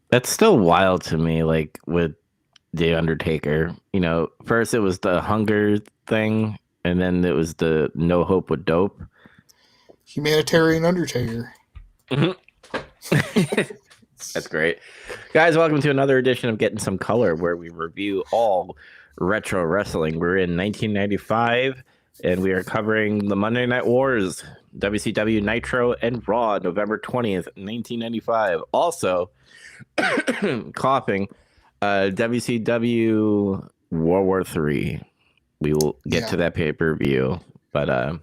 That's still wild to me, like with The Undertaker. First it was the hunger thing, and then it was the no hope with dope. Humanitarian Undertaker. That's great. Guys, welcome to another edition of Getting Some Color, where we review all retro wrestling. We're in 1995, and we are covering the Monday Night Wars, WCW Nitro and Raw, November 20th, 1995. Also, coughing, WCW World War III. We will get Yeah. to that pay-per-view. But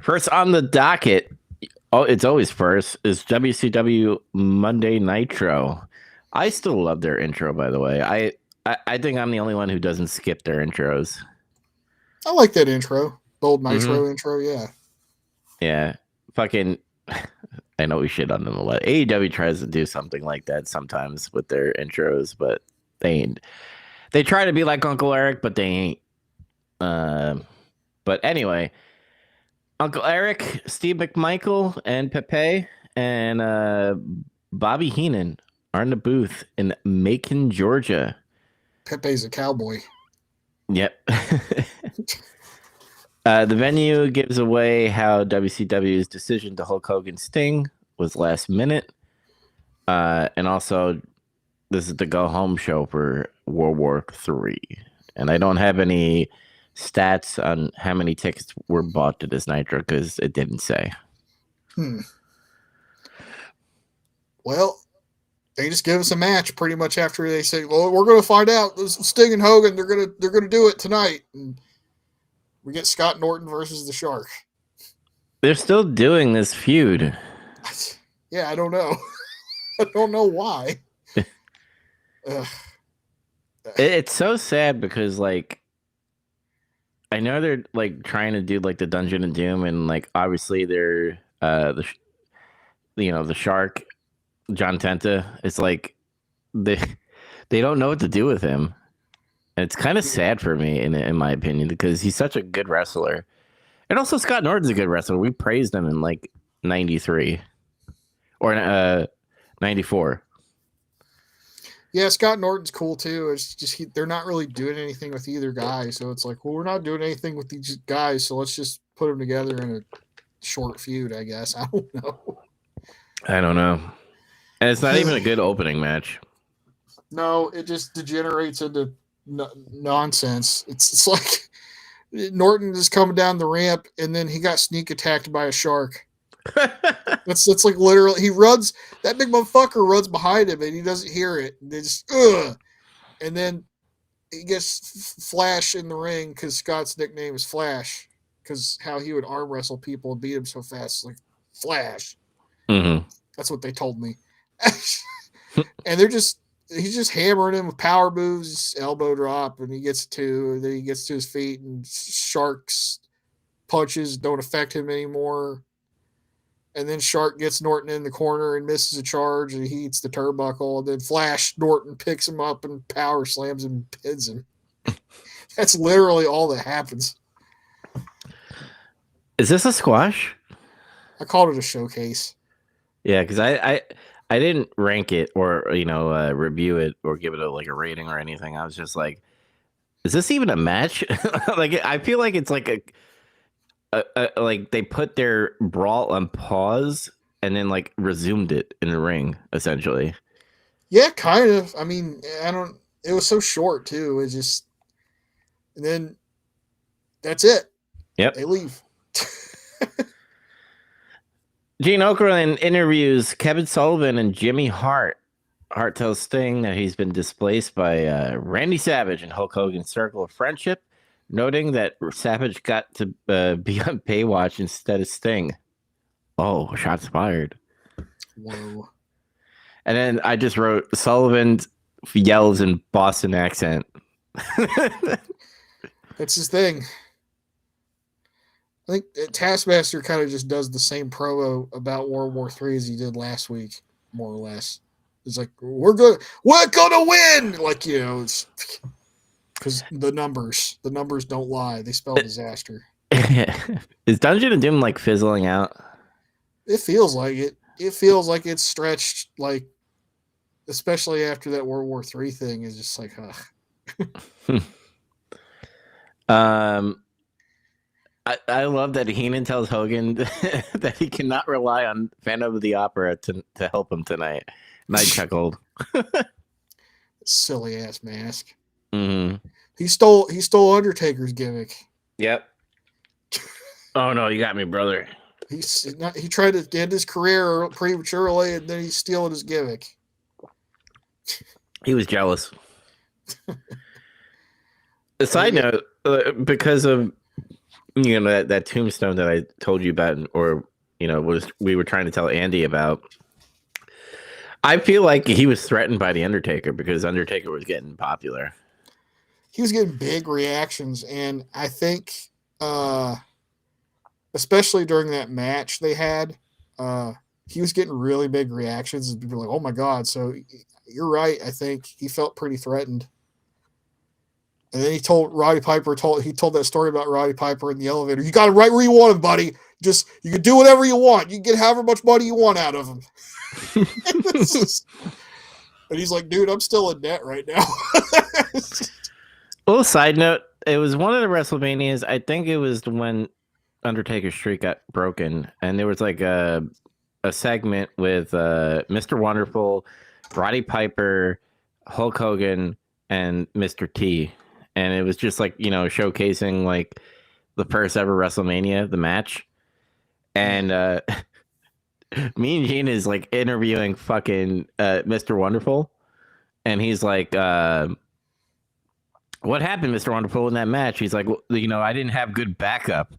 first on the docket, it's always first, is WCW Monday Nitro. I still love their intro, by the way. I think I'm the only one who doesn't skip their intros. I like that intro. Bold Mm-hmm. Nitro intro, yeah. Yeah. Fucking I know we shit on them a lot. AEW tries to do something like that sometimes with their intros, but they ain't. They try to be like Uncle Eric, but they ain't. But anyway, Uncle Eric, Steve McMichael, and Pepe and Bobby Heenan are in the booth in Macon, Georgia. Pepe's a cowboy. Yep. The venue gives away how WCW's decision to Hulk Hogan Sting was last minute. And also, this is the go home show for World War III. And I don't have any stats on how many tickets were bought to this Nitro because it didn't say. Well, they just give us a match pretty much after they say, "Well, we're going to find out. This Sting and Hogan, they're gonna do it tonight." And we get Scott Norton versus the Shark. They're still doing this feud. Yeah, I don't know. I don't know why. It's so sad because, like, I know they're like trying to do like the Dungeon of Doom, and like obviously they're the Shark, John Tenta. It's like they don't know what to do with him. And it's kind of sad for me, in my opinion, because he's such a good wrestler. And also, Scott Norton's a good wrestler. We praised him in like '93 or '94. Yeah, Scott Norton's cool too. It's just they're not really doing anything with either guy, so it's like, well, we're not doing anything with these guys, so let's just put them together in a short feud, I guess. I don't know. I don't know. And it's not even a good opening match. No, it just degenerates into nonsense. It's like Norton is coming down the ramp, and then he got sneak attacked by a shark. That's like literally he runs that big motherfucker runs behind him and he doesn't hear it. And they just and then he gets Flash in the ring because Scott's nickname is Flash because how he would arm wrestle people and beat him so fast, like Flash. Mm-hmm. That's what they told me. And he's just hammering him with power moves, elbow drop, and he gets two, and then he gets to his feet, and Shark's punches don't affect him anymore. And then Shark gets Norton in the corner and misses a charge, and he eats the turnbuckle. And then Flash Norton picks him up and power slams him and pins him. That's literally all that happens. Is this a squash? I called it a showcase. Yeah, because I didn't rank it or review it or give it a rating or anything. I was just like, is this even a match? Like I feel like it's like like they put their brawl on pause and then like resumed it in the ring essentially. Yeah, kind of. I mean, I don't. It was so short too. It just, and then that's it. Yep. They leave. Gene Okerlund interviews Kevin Sullivan and Jimmy Hart. Hart tells Sting that he's been displaced by Randy Savage and Hulk Hogan's circle of friendship, noting that Savage got to be on Baywatch instead of Sting. Oh, shots fired. Whoa. And then I just wrote Sullivan yells in Boston accent. That's his thing. I think Taskmaster kind of just does the same promo about World War III as he did last week, more or less. It's like we're gonna win, like it's because the numbers don't lie. They spell disaster. Is Dungeon of Doom like fizzling out? It feels like it. It feels like it's stretched like especially after that World War III thing, is just like, um, I love that Heenan tells Hogan that he cannot rely on Phantom of the Opera to help him tonight. And I chuckled. silly ass mask. Mm-hmm. He stole Undertaker's gimmick. Yep. Oh no, you got me, brother. He tried to end his career prematurely, and then he's stealing his gimmick. He was jealous. A side note, because of that tombstone that I told you about, or we were trying to tell Andy about. I feel like he was threatened by the Undertaker because Undertaker was getting popular. He was getting big reactions, and I think, especially during that match they had, he was getting really big reactions, and people were like, "Oh my god!" So you're right. I think he felt pretty threatened. And then he told that story about Roddy Piper in the elevator. You got him right where you want him, buddy. Just you can do whatever you want. You can get however much money you want out of him. And he's like, dude, I'm still in debt right now. A little side note, it was one of the WrestleManias. I think it was when Undertaker's streak got broken, and there was like a segment with Mr. Wonderful, Roddy Piper, Hulk Hogan, and Mr. T. And it was just like, showcasing like the first ever WrestleMania, the match. And me and Gene is like interviewing fucking Mr. Wonderful. And he's like, what happened, Mr. Wonderful, in that match? He's like, well, I didn't have good backup.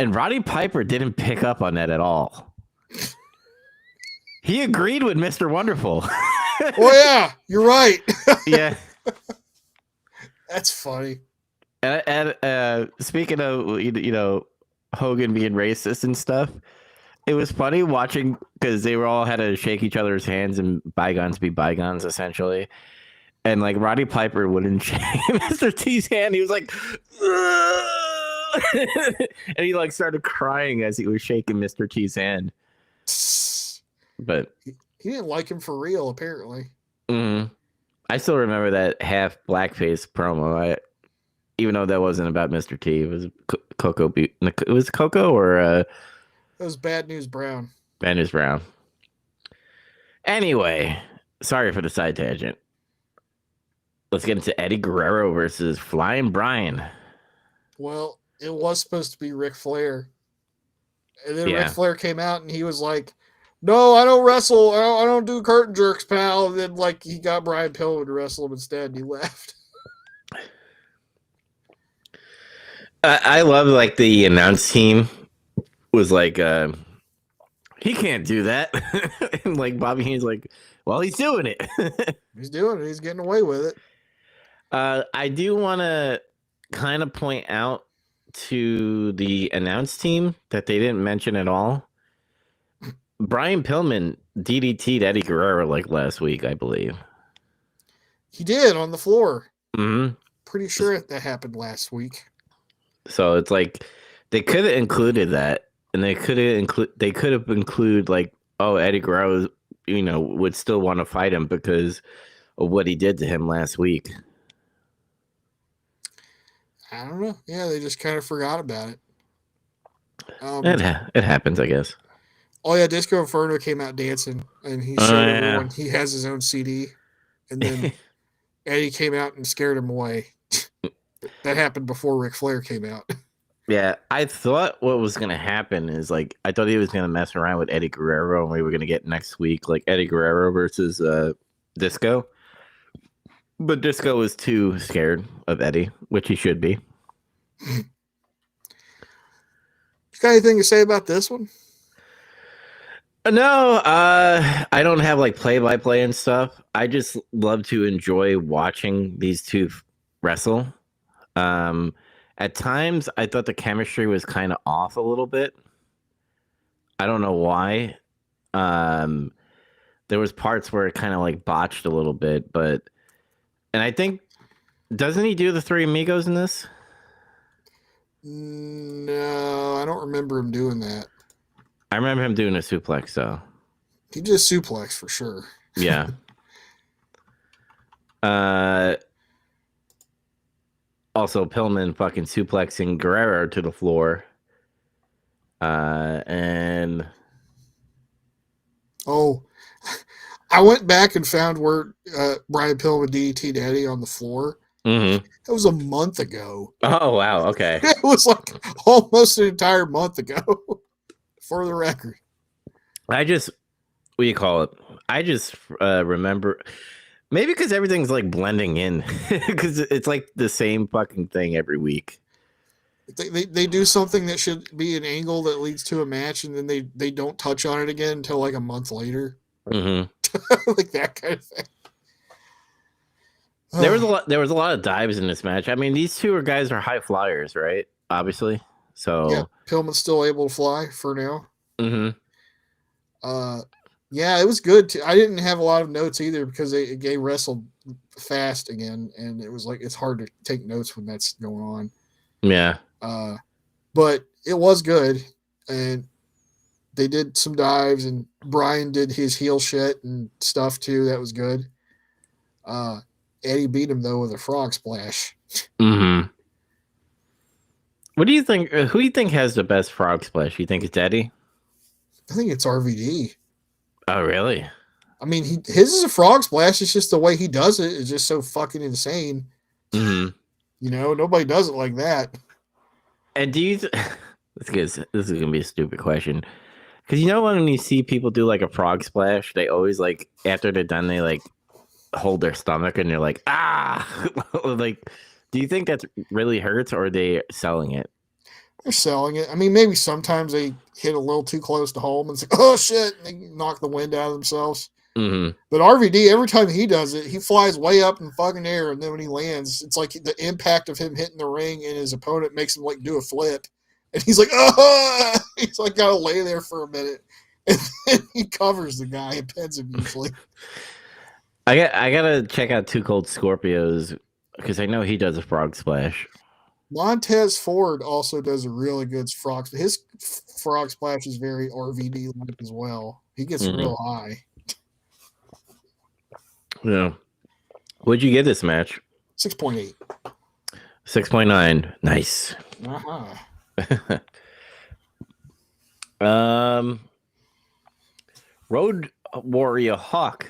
And Roddy Piper didn't pick up on that at all. He agreed with Mr. Wonderful. Oh, yeah, you're right. Yeah. That's funny. And speaking of, Hogan being racist and stuff, it was funny watching because they were all had to shake each other's hands and bygones be bygones, essentially. And like Roddy Piper wouldn't shake Mr. T's hand. He was like, and he like started crying as he was shaking Mr. T's hand. But he didn't like him for real, apparently. I still remember that half blackface promo. Even though that wasn't about Mr. T, it was Coco. It was Coco or it was Bad News Brown. Bad News Brown. Anyway, sorry for the side tangent. Let's get into Eddie Guerrero versus Flying Brian. Well, it was supposed to be Ric Flair, and then Ric Flair came out and he was like, "No, I don't wrestle. I don't do curtain jerks, pal." And then like he got Brian Pillman to wrestle him instead, and he left. I love like the announce team was like, he can't do that. And like Bobby Heenan's like, well, he's doing it. He's doing it. He's getting away with it. I do want to kind of point out to the announce team that they didn't mention at all. Brian Pillman DDT'd Eddie Guerrero like last week, I believe. He did on the floor. Mm-hmm. Pretty sure that happened last week. So it's like they could have included that, and they could have included like, oh, Eddie Guerrero, would still want to fight him because of what he did to him last week. I don't know. Yeah, they just kind of forgot about it. It happens, I guess. Oh yeah, Disco Inferno came out dancing, and he showed everyone he has his own CD, and then Eddie came out and scared him away. That happened before Ric Flair came out. Yeah, I thought what was going to happen is like I thought he was going to mess around with Eddie Guerrero, and we were going to get next week like Eddie Guerrero versus Disco. But Disco was too scared of Eddie, which he should be. You got anything to say about this one? No, I don't have like play-by-play and stuff. I just love to enjoy watching these two wrestle. At times, I thought the chemistry was kind of off a little bit. I don't know why. There was parts where it kind of like botched a little bit, and I think, doesn't he do the Three Amigos in this? No, I don't remember him doing that. I remember him doing a suplex, though. He did a suplex for sure. Yeah. Uh, Also, Pillman fucking suplexing Guerrero to the floor. And Oh, I went back and found where Brian Pillman DDT'd Eddie on the floor. mhm. That was a month ago. Oh wow, okay. It was like almost an entire month ago, for the record. I just what do you call it? I just remember maybe because everything's like blending in because it's like the same fucking thing every week. They do something that should be an angle that leads to a match, and then they don't touch on it again until like a month later. Mm-hmm. Like that kind of thing. There was a lot. There was a lot of dives in this match. I mean, these two guys are high flyers, right? Obviously. So yeah, Pillman's still able to fly for now. Mm-hmm. Yeah, it was good too. I didn't have a lot of notes either because they wrestled fast again, and it was like it's hard to take notes when that's going on. Yeah. But it was good, and they did some dives, and Brian did his heel shit and stuff too. That was good. Eddie beat him though with a frog splash. Mm-hmm. What do you think? Who do you think has the best frog splash? You think it's Eddie? I think it's RVD. Oh, really? I mean, his is a frog splash. It's just the way he does it is just so fucking insane. Mm-hmm. You know, nobody does it like that. And do you? This is gonna be a stupid question. Because you know when you see people do like a frog splash, they always like after they're done, they like hold their stomach and they're like ah. Like, do you think that really hurts, or are they selling it? They're selling it. I mean, maybe sometimes they hit a little too close to home and say, "Oh shit!" and they knock the wind out of themselves. Mm-hmm. But RVD, every time he does it, he flies way up in the fucking air, and then when he lands, it's like the impact of him hitting the ring and his opponent makes him like do a flip, and he's like, "Oh!" He's like got to lay there for a minute, and then he covers the guy and pins him usually. I gotta check out Two Cold Scorpios because I know he does a frog splash. Montez Ford also does a really good frog. His frog splash is very RVD like as well. He gets real high. Yeah. What'd you get this match? 6.8. 6.9. Nice. Road Warrior Hawk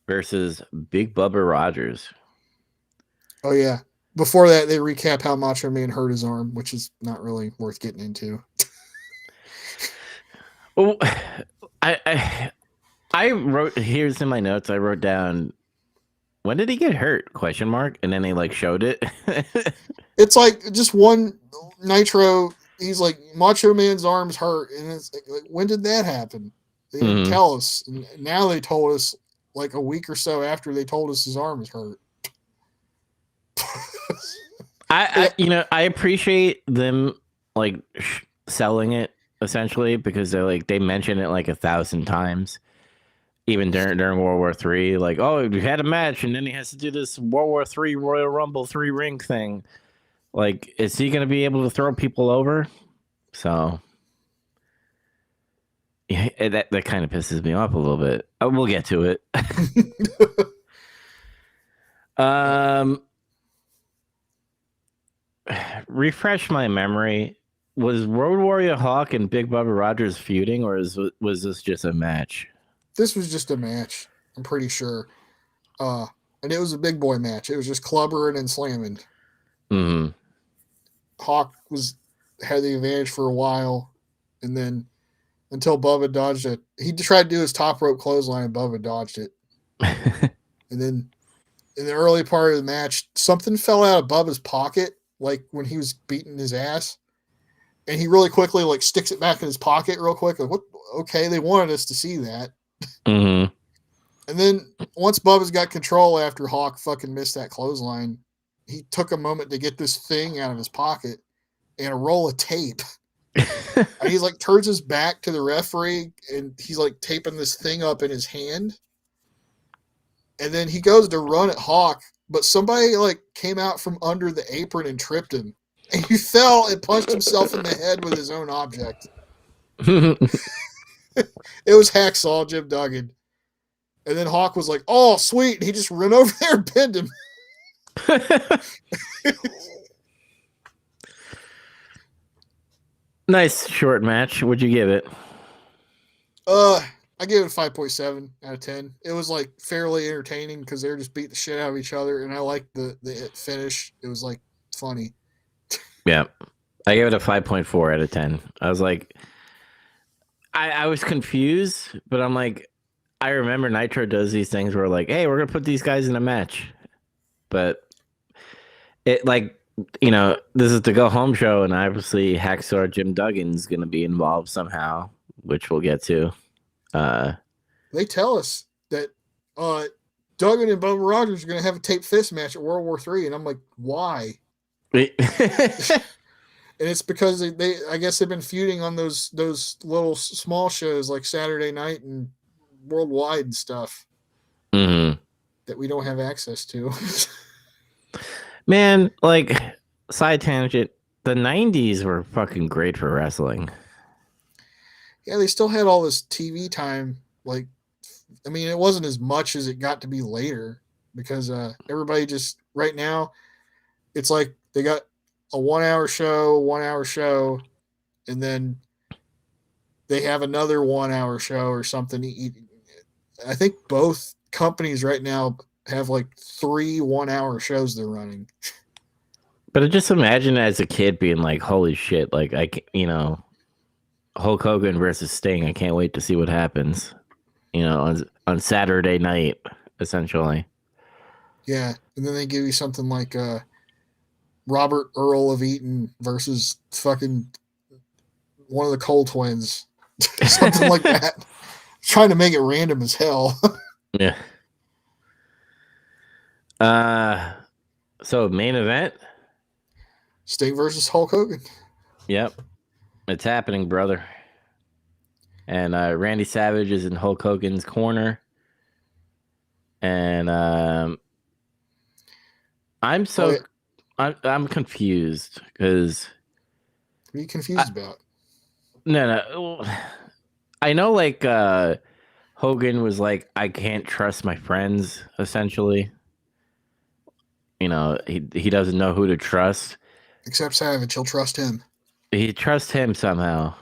versus Big Bubba Rogers. Oh yeah. Before that, they recap how Macho Man hurt his arm, which is not really worth getting into. Well, I wrote here's in my notes. I wrote down when did he get hurt? Question mark, and then they like showed it. It's like just one Nitro. He's like Macho Man's arm's hurt, and it's like when did that happen? They didn't tell us. And now they told us like a week or so after they told us his arm was hurt. I appreciate them like selling it essentially because they mention it like 1,000 times, even during World War III. Like, oh, we had a match, and then he has to do this World War III Royal Rumble 3-ring thing. Like, is he going to be able to throw people over? So, yeah, that kind of pisses me off a little bit. We'll get to it. Refresh my memory. Was Road Warrior Hawk and Big Bubba Rogers feuding, or was this just a match? This was just a match, I'm pretty sure. And it was a big boy match. It was just clubbering and slamming. Mm-hmm. Hawk had the advantage for a while, and then until Bubba dodged it. He tried to do his top rope clothesline, and Bubba dodged it. And then in the early part of the match, something fell out of Bubba's pocket, like when he was beating his ass. And he really quickly like sticks it back in his pocket real quick. Like, what? Okay, they wanted us to see that. Mm-hmm. And then once Bubba's got control after Hawk fucking missed that clothesline, he took a moment to get this thing out of his pocket and a roll of tape. And he's like turns his back to the referee and he's like taping this thing up in his hand. And then he goes to run at Hawk, but somebody like came out from under the apron and tripped him. And he fell and punched himself in the head with his own object. It was Hacksaw Jim Duggan. And then Hawk was like, "Oh, sweet!" And he just ran over there and pinned him. Nice short match. Would you give it? I gave it a 5.7 out of 10. It was like fairly entertaining because they were just beating the shit out of each other, and I liked the finish. It was like funny. Yeah. I gave it a 5.4 out of 10. I was like, I was confused, but I'm like, I remember Nitro does these things where like, hey, we're gonna put these guys in a match, but it like, this is the go home show, and obviously Hacksaw Jim Duggan's gonna be involved somehow, which we'll get to. They tell us that Duggan and Bubba Rogers are going to have a tape fist match at World War III, and I'm like, why? And it's because they I guess they've been feuding on those little small shows like Saturday Night and Worldwide and stuff mm-hmm. that we don't have access to. Man, like, side tangent, the 90s were fucking great for wrestling. Yeah, they still had all this TV time. Like, I mean, it wasn't as much as it got to be later because everybody just right now, it's like they got a 1 hour show, and then they have another 1 hour show or something. I think both companies right now have like 3 1 hour shows they're running. But I just imagine as a kid being like, holy shit, like, Hulk Hogan versus Sting. I can't wait to see what happens, on Saturday night, essentially. Yeah. And then they give you something like Robert Earl of Eaton versus fucking one of the Cole twins. Something like that. Trying to make it random as hell. Yeah. So main event? Sting versus Hulk Hogan. Yep. It's happening, brother. And Randy Savage is in Hulk Hogan's corner. And I'm confused because what are you confused about? No. I know, like, Hogan was like, I can't trust my friends, essentially. He doesn't know who to trust. Except Savage, he'll trust him. He trusts him somehow.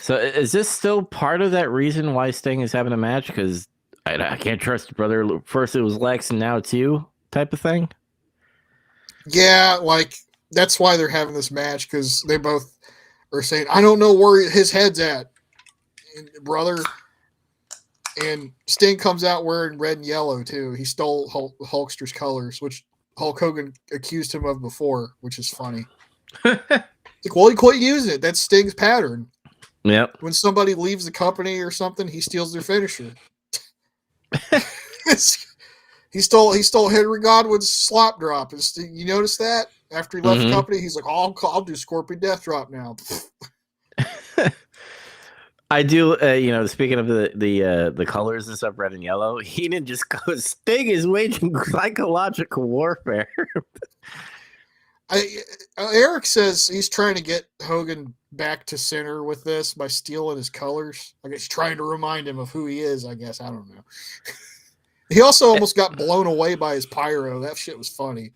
So is this still part of that reason why Sting is having a match? Because I can't trust brother. First it was Lex, and now it's you, type of thing. Yeah, like that's why they're having this match because they both are saying, I don't know where his head's at, brother. And Sting comes out wearing red and yellow too. He stole Hulkster's colors, which Hulk Hogan accused him of before, which is funny. Like, well, he quit using it. That's Sting's pattern. Yep. When somebody leaves the company or something, he steals their finisher. He stole Henry Godwin's slop drop. You notice that? After he left the company, he's like, I'll do Scorpion Death Drop now. I do, speaking of the colors and stuff, red and yellow, he didn't just go, Sting is waging psychological warfare. Eric says he's trying to get Hogan back to center with this by stealing his colors. I guess he's trying to remind him of who he is, I guess. I don't know. He also almost got blown away by his pyro. That shit was funny.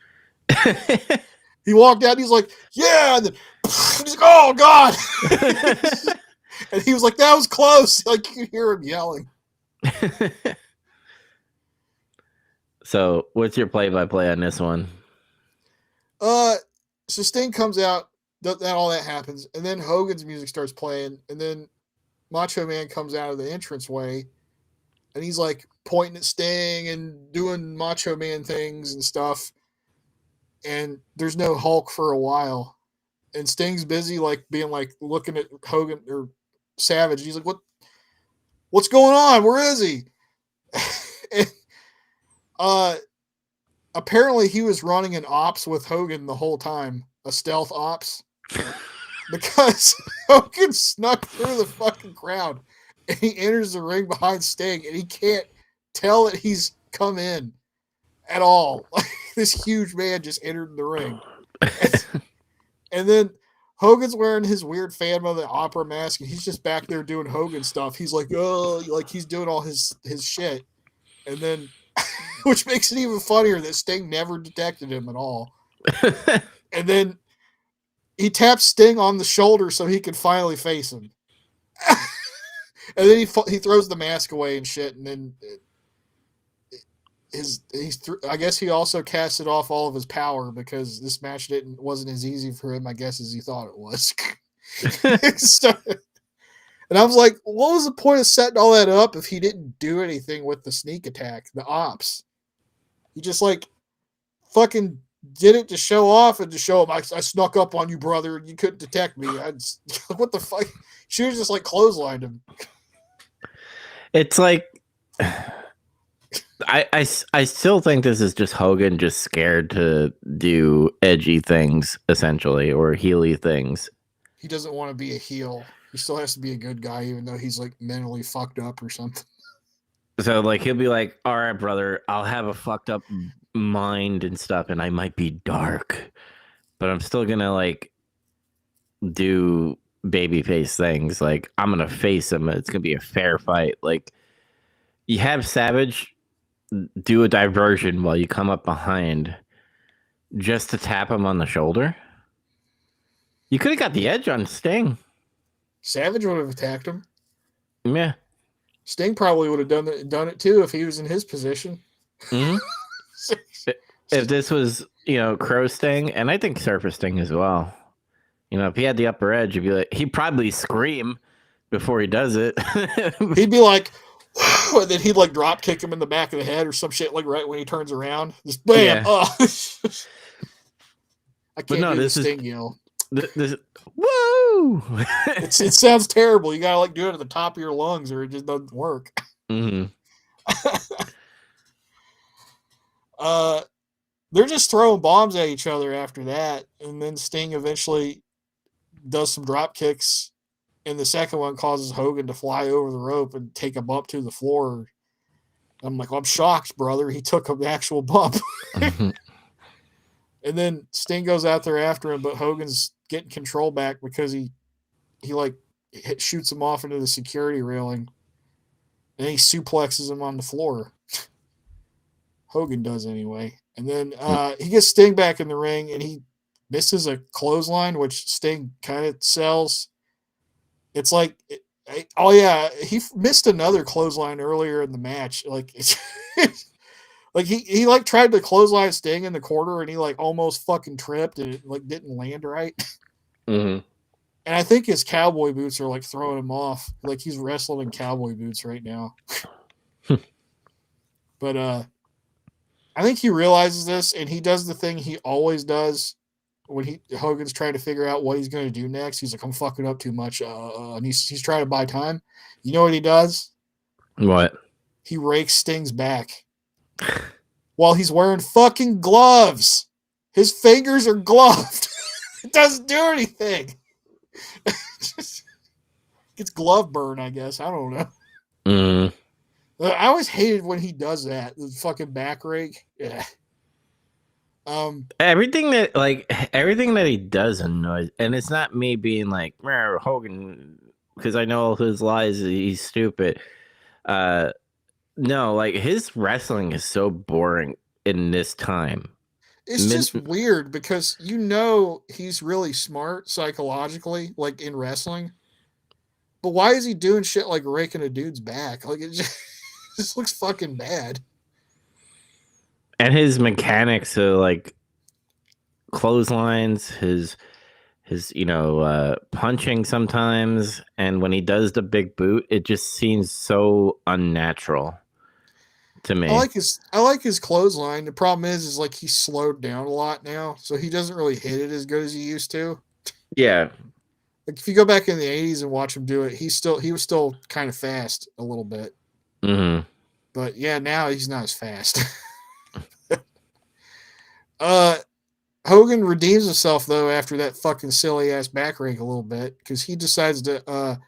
He walked out, he's like, yeah, and then he's like, oh, God. And he was like, that was close. Like, you could hear him yelling. So, what's your play-by-play on this one? So Sting comes out, all that happens, and then Hogan's music starts playing, and then Macho Man comes out of the entranceway, and he's like pointing at Sting and doing Macho Man things and stuff. And there's no Hulk for a while, and Sting's busy like being like looking at Hogan or Savage. He's like, what's going on? Where is he? And, apparently he was running an ops with Hogan the whole time, a stealth ops, because Hogan snuck through the fucking crowd and he enters the ring behind Sting and he can't tell that he's come in at all. Like, this huge man just entered the ring. And then Hogan's wearing his weird Phantom of the Opera mask, and he's just back there doing Hogan stuff. He's like, oh, like he's doing all his shit, and then, which makes it even funnier that Sting never detected him at all. And then he taps Sting on the shoulder so he can finally face him. And then he throws the mask away and shit, and then I guess he also casted off all of his power because this match wasn't as easy for him, I guess, as he thought it was. So, and I was like, what was the point of setting all that up if he didn't do anything with the sneak attack, the ops? He just like fucking did it to show off and to show him I snuck up on you, brother, and you couldn't detect me. What the fuck? She was just like clotheslined him. It's like I still think this is just Hogan just scared to do edgy things, essentially, or heely things. He doesn't want to be a heel. He still has to be a good guy, even though he's like mentally fucked up or something. So like he'll be like, all right, brother, I'll have a fucked up mind and stuff, and I might be dark, but I'm still gonna like do babyface things. Like I'm gonna face him. It's gonna be a fair fight. Like you have Savage do a diversion while you come up behind just to tap him on the shoulder. You could have got the edge on Sting. Savage would have attacked him. Yeah. Sting probably would have done it too if he was in his position. Mm-hmm. If this was, Crow Sting, and I think Surface Sting as well. If he had the upper edge, he'd probably scream before he does it. He'd be like, and then he'd like drop kick him in the back of the head or some shit like right when he turns around. Just bam! Yeah. Oh. I can't do the Sting yell. This woo! It sounds terrible. You gotta like do it at the top of your lungs, or it just doesn't work. Mm-hmm. They're just throwing bombs at each other after that, and then Sting eventually does some drop kicks, and the second one causes Hogan to fly over the rope and take a bump to the floor. I'm like, I'm shocked, brother. He took an actual bump. Mm-hmm. And then Sting goes out there after him, but Hogan's getting control back because he shoots him off into the security railing, and he suplexes him on the floor. Hogan does anyway. And then he gets Sting back in the ring, and he misses a clothesline, which Sting kind of sells. It's like, he missed another clothesline earlier in the match. Like, like he like tried to clothesline Sting in the corner, and he like almost fucking tripped, and it like didn't land right. Mm-hmm. And I think his cowboy boots are like throwing him off. Like he's wrestling in cowboy boots right now. But I think he realizes this, and he does the thing he always does when Hogan's trying to figure out what he's going to do next. He's like, I'm fucking up too much, and he's trying to buy time. You know what he does? What? He rakes Sting's back while he's wearing fucking gloves. His fingers are gloved. It doesn't do anything. It's glove burn, I guess. I don't know. Mm. I always hated when he does that. The fucking back rake. Yeah. Everything that he does annoys, and it's not me being like Hogan, because I know his lies. He's stupid. No, like his wrestling is so boring in this time. It's just weird because he's really smart psychologically, like in wrestling. But why is he doing shit like raking a dude's back? Like it just looks fucking bad. And his mechanics are like clotheslines, his punching sometimes, and when he does the big boot, it just seems so unnatural to me. I like his clothesline. The problem is like he's slowed down a lot now, so he doesn't really hit it as good as he used to. Yeah. Like if you go back in the 80s and watch him do it, he was still kind of fast a little bit. Mm-hmm. But yeah, now he's not as fast. Hogan redeems himself though after that fucking silly ass back rake a little bit because he decides to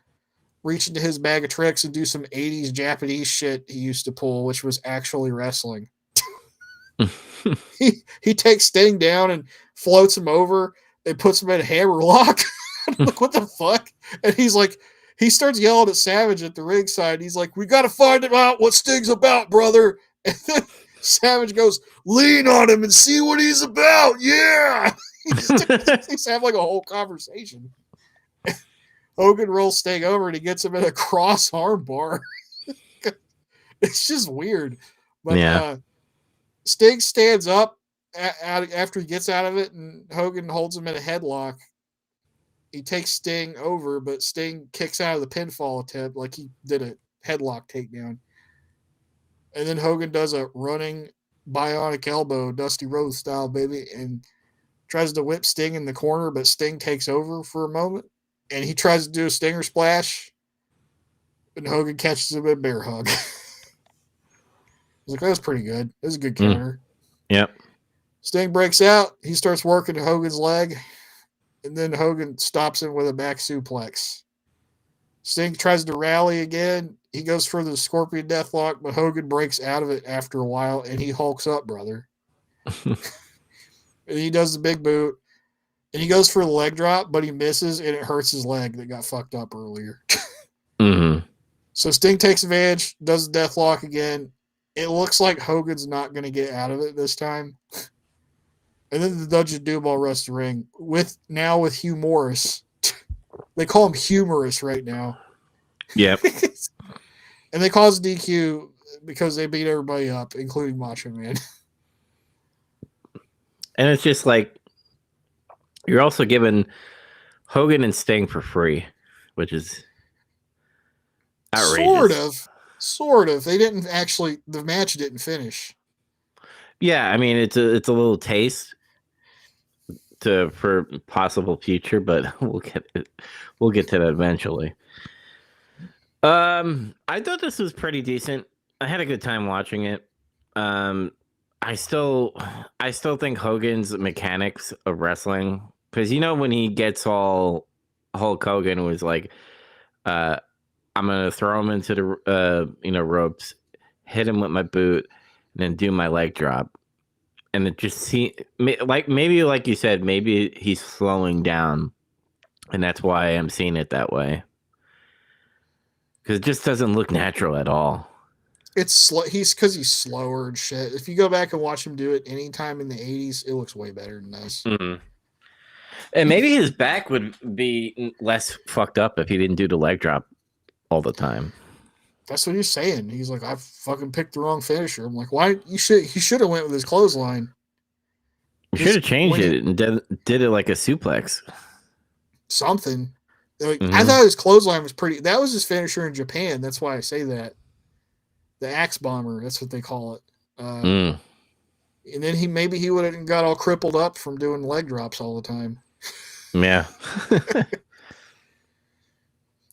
reach into his bag of tricks and do some 80s Japanese shit he used to pull, which was actually wrestling. he takes Sting down and floats him over and puts him in a hammer lock. Like, what the fuck? And he's like, he starts yelling at Savage at the ringside. He's like, we got to find out what Sting's about, brother. And then Savage goes, lean on him and see what he's about. Yeah. He's having like a whole conversation. Hogan rolls Sting over and he gets him in a cross arm bar. It's just weird. But Sting stands up after he gets out of it, and Hogan holds him in a headlock. He takes Sting over, but Sting kicks out of the pinfall attempt like he did a headlock takedown. And then Hogan does a running bionic elbow, Dusty Rhodes style, baby, and tries to whip Sting in the corner, but Sting takes over for a moment. And he tries to do a Stinger splash, and Hogan catches him in a bear hug. I was like, that was pretty good. That was a good counter. Yep. Sting breaks out. He starts working Hogan's leg. And then Hogan stops him with a back suplex. Sting tries to rally again. He goes for the Scorpion Deathlock, but Hogan breaks out of it after a while, and he hulks up, brother. And he does the big boot. And he goes for the leg drop, but he misses, and it hurts his leg that got fucked up earlier. Mm-hmm. So Sting takes advantage, does the Deathlock again. It looks like Hogan's not going to get out of it this time. And then the Dungeon Doom all rush the ring with Hugh Morris. They call him Humorous right now. Yep. And they cause DQ because they beat everybody up, including Macho Man. And it's just like, you're also giving Hogan and Sting for free, which is outrageous. Sort of. They didn't actually, the match didn't finish. Yeah, I mean, it's a little taste for possible future, but we'll get to that eventually. I thought this was pretty decent. I had a good time watching it. I still think Hogan's mechanics of wrestling, because when he gets all Hulk Hogan was like, I'm gonna throw him into the ropes, hit him with my boot, and then do my leg drop. And it just maybe like you said, maybe he's slowing down, and that's why I'm seeing it that way. Because it just doesn't look natural at all. It's because he's slower and shit. If you go back and watch him do it anytime in the 80s, it looks way better than this. Mm-hmm. And maybe his back would be less fucked up if he didn't do the leg drop all the time. That's what he's saying. He's like, I fucking picked the wrong finisher. I'm like, why? He should have went with his clothesline. You should have changed it and did it like a suplex. Something. Like, I thought his clothesline was pretty. That was his finisher in Japan. That's why I say that. The Axe Bomber. That's what they call it. And then maybe he would have got all crippled up from doing leg drops all the time. Yeah.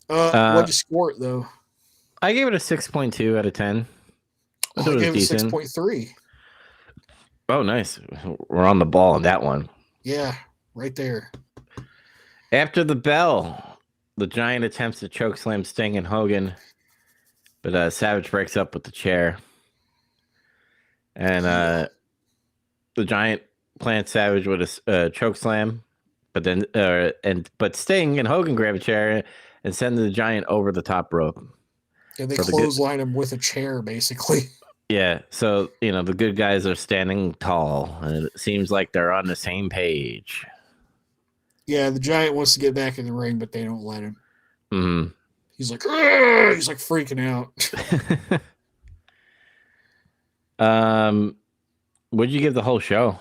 What'd you score it though? I gave it a 6.2 out of 10. I gave it a 6.3. Oh, nice. We're on the ball on that one. Yeah, right there. After the bell, the Giant attempts to chokeslam Sting and Hogan, but Savage breaks up with the chair. And the Giant plants Savage with a chokeslam, but then but Sting and Hogan grab a chair and send the Giant over the top rope. Yeah, they clothesline him with a chair, basically. Yeah, so, the good guys are standing tall, and it seems like they're on the same page. Yeah, the Giant wants to get back in the ring, but they don't let him. Mm-hmm. He's like, Argh! He's like freaking out. What'd you give the whole show?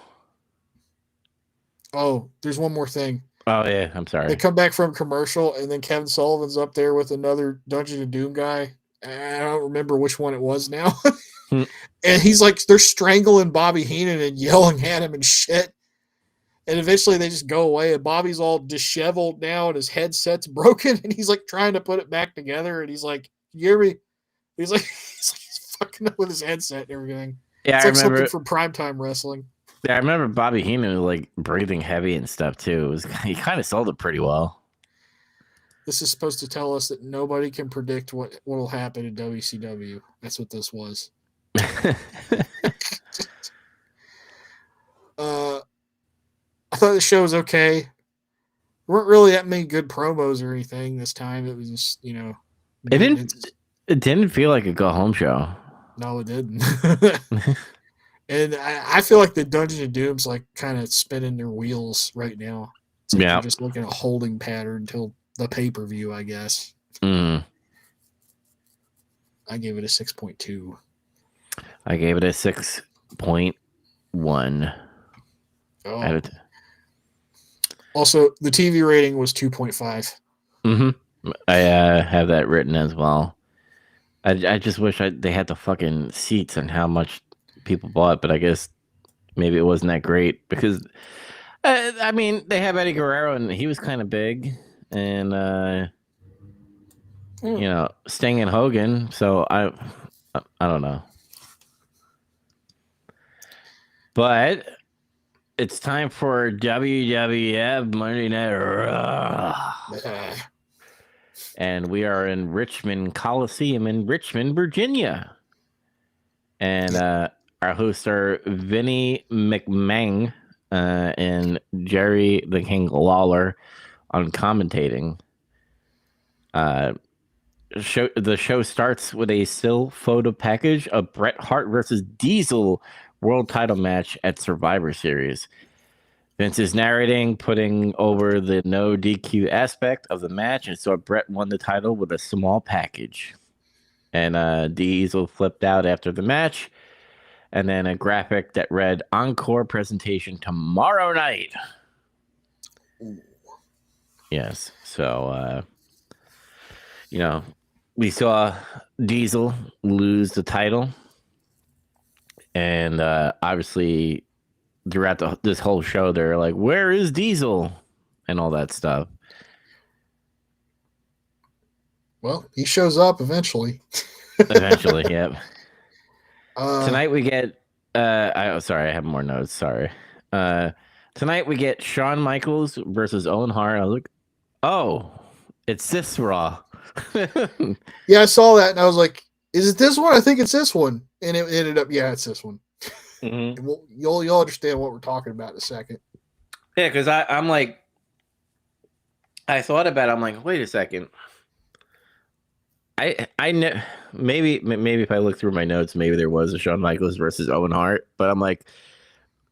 Oh, there's one more thing. Oh, yeah, I'm sorry. They come back from commercial, and then Kevin Sullivan's up there with another Dungeon of Doom guy. I don't remember which one it was now. And he's like, they're strangling Bobby Heenan and yelling at him and shit. And eventually they just go away, and Bobby's all disheveled now, and his headset's broken, and he's like trying to put it back together, and he's like, you hear me? He's fucking up with his headset and everything. Yeah, it's I like remember something from primetime wrestling. Yeah, I remember Bobby Heenan like breathing heavy and stuff too. He kind of sold it pretty well. This is supposed to tell us that nobody can predict what will happen in WCW. That's what this was. I thought the show was okay. weren't really that many good promos or anything this time. It was just, It maintenance. it didn't feel like a go home show. No, it didn't. And I feel like the Dungeon of Doom's like kind of spinning their wheels right now. It's like they're just looking at a holding pattern until the pay-per-view, I guess. Mm. I gave it a 6.2. I gave it a 6.1. Oh. Also, the TV rating was 2.5. Mm-hmm. I have that written as well. I just wish they had the fucking seats and how much people bought, but I guess maybe it wasn't that great because I mean they have Eddie Guerrero and he was kind of big, and Sting and Hogan. So I don't know, but it's time for WWF Monday Night Raw. And we are in Richmond Coliseum in Richmond, Virginia. And our hosts are Vinny McMahon and Jerry the King Lawler on commentating. The show starts with a still photo package of Bret Hart versus Diesel world title match at Survivor Series. Vince is narrating, putting over the no DQ aspect of the match, and so Bret won the title with a small package. And Diesel flipped out after the match, and then a graphic that read "Encore presentation tomorrow night." Yes, so we saw Diesel lose the title, and obviously, throughout this whole show, they're like, "Where is Diesel?" and all that stuff. Well, he shows up eventually. Eventually, yep. Tonight we get. Sorry, I have more notes. Sorry. Tonight we get Shawn Michaels versus Owen Hart. I was like, "Oh, it's this Raw." Yeah, I saw that and I was like, "Is it this one? I think it's this one." And it ended up, yeah, it's this one. Mm-hmm. You'll understand what we're talking about in a second. Yeah, because I'm like, I thought about it. I'm like, wait a second. I know maybe if I look through my notes, maybe there was a Shawn Michaels versus Owen Hart, but I'm like,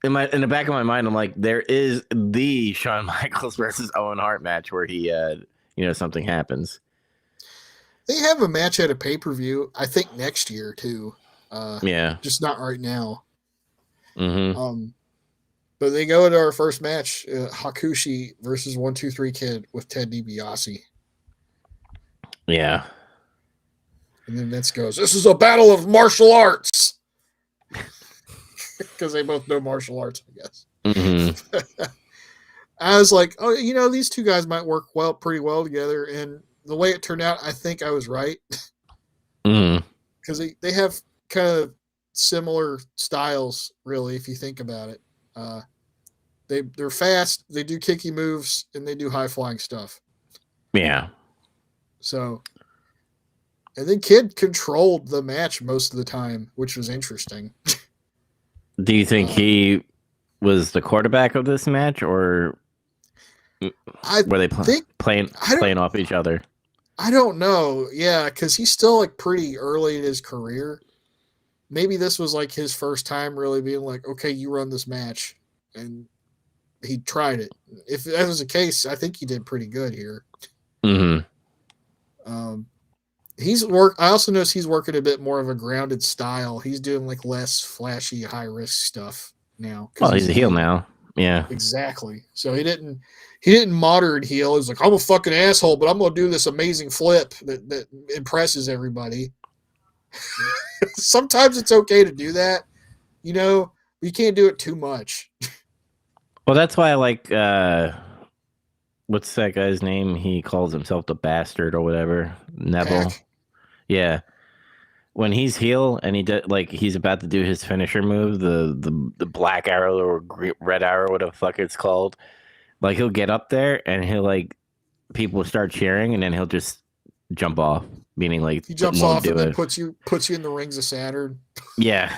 in the back of my mind, I'm like, there is the Shawn Michaels versus Owen Hart match where he, something happens. They have a match at a pay-per-view, I think next year too. Yeah, just not right now. Mm-hmm. But they go to our first match, Hakushi versus 1-2-3 Kid with Ted DiBiase. Yeah. And then Vince goes, "This is a battle of martial arts." Because they both know martial arts, I guess. Mm-hmm. I was like, oh, these two guys might work pretty well together. And the way it turned out, I think I was right. Because they have kind of similar styles, really, if you think about it. They're fast, they do kicky moves, and they do high-flying stuff. Yeah. So, and then Kid controlled the match most of the time, which was interesting. Do you think he was the quarterback of this match, or were they playing off each other? I don't know. Yeah, because he's still like pretty early in his career. Maybe this was like his first time really being like, okay, you run this match. And he tried it. If that was the case, I think he did pretty good here. Mm-hmm. I also noticed he's working a bit more of a grounded style. He's doing like less flashy, high risk stuff now. Well, he's a heel now. Yeah, exactly. So he didn't modern heel. He's like, I'm a fucking asshole, but I'm gonna do this amazing flip that impresses everybody. Sometimes it's okay to do that, you can't do it too much. Well, that's why I like what's that guy's name? He calls himself the Bastard or whatever. Neville. Pack. Yeah. When he's heel and he's about to do his finisher move, the black arrow or red arrow, whatever the fuck it's called, like he'll get up there and he'll people start cheering and then he'll just jump off, meaning like he jumps off and then puts you in the rings of Saturn. Yeah.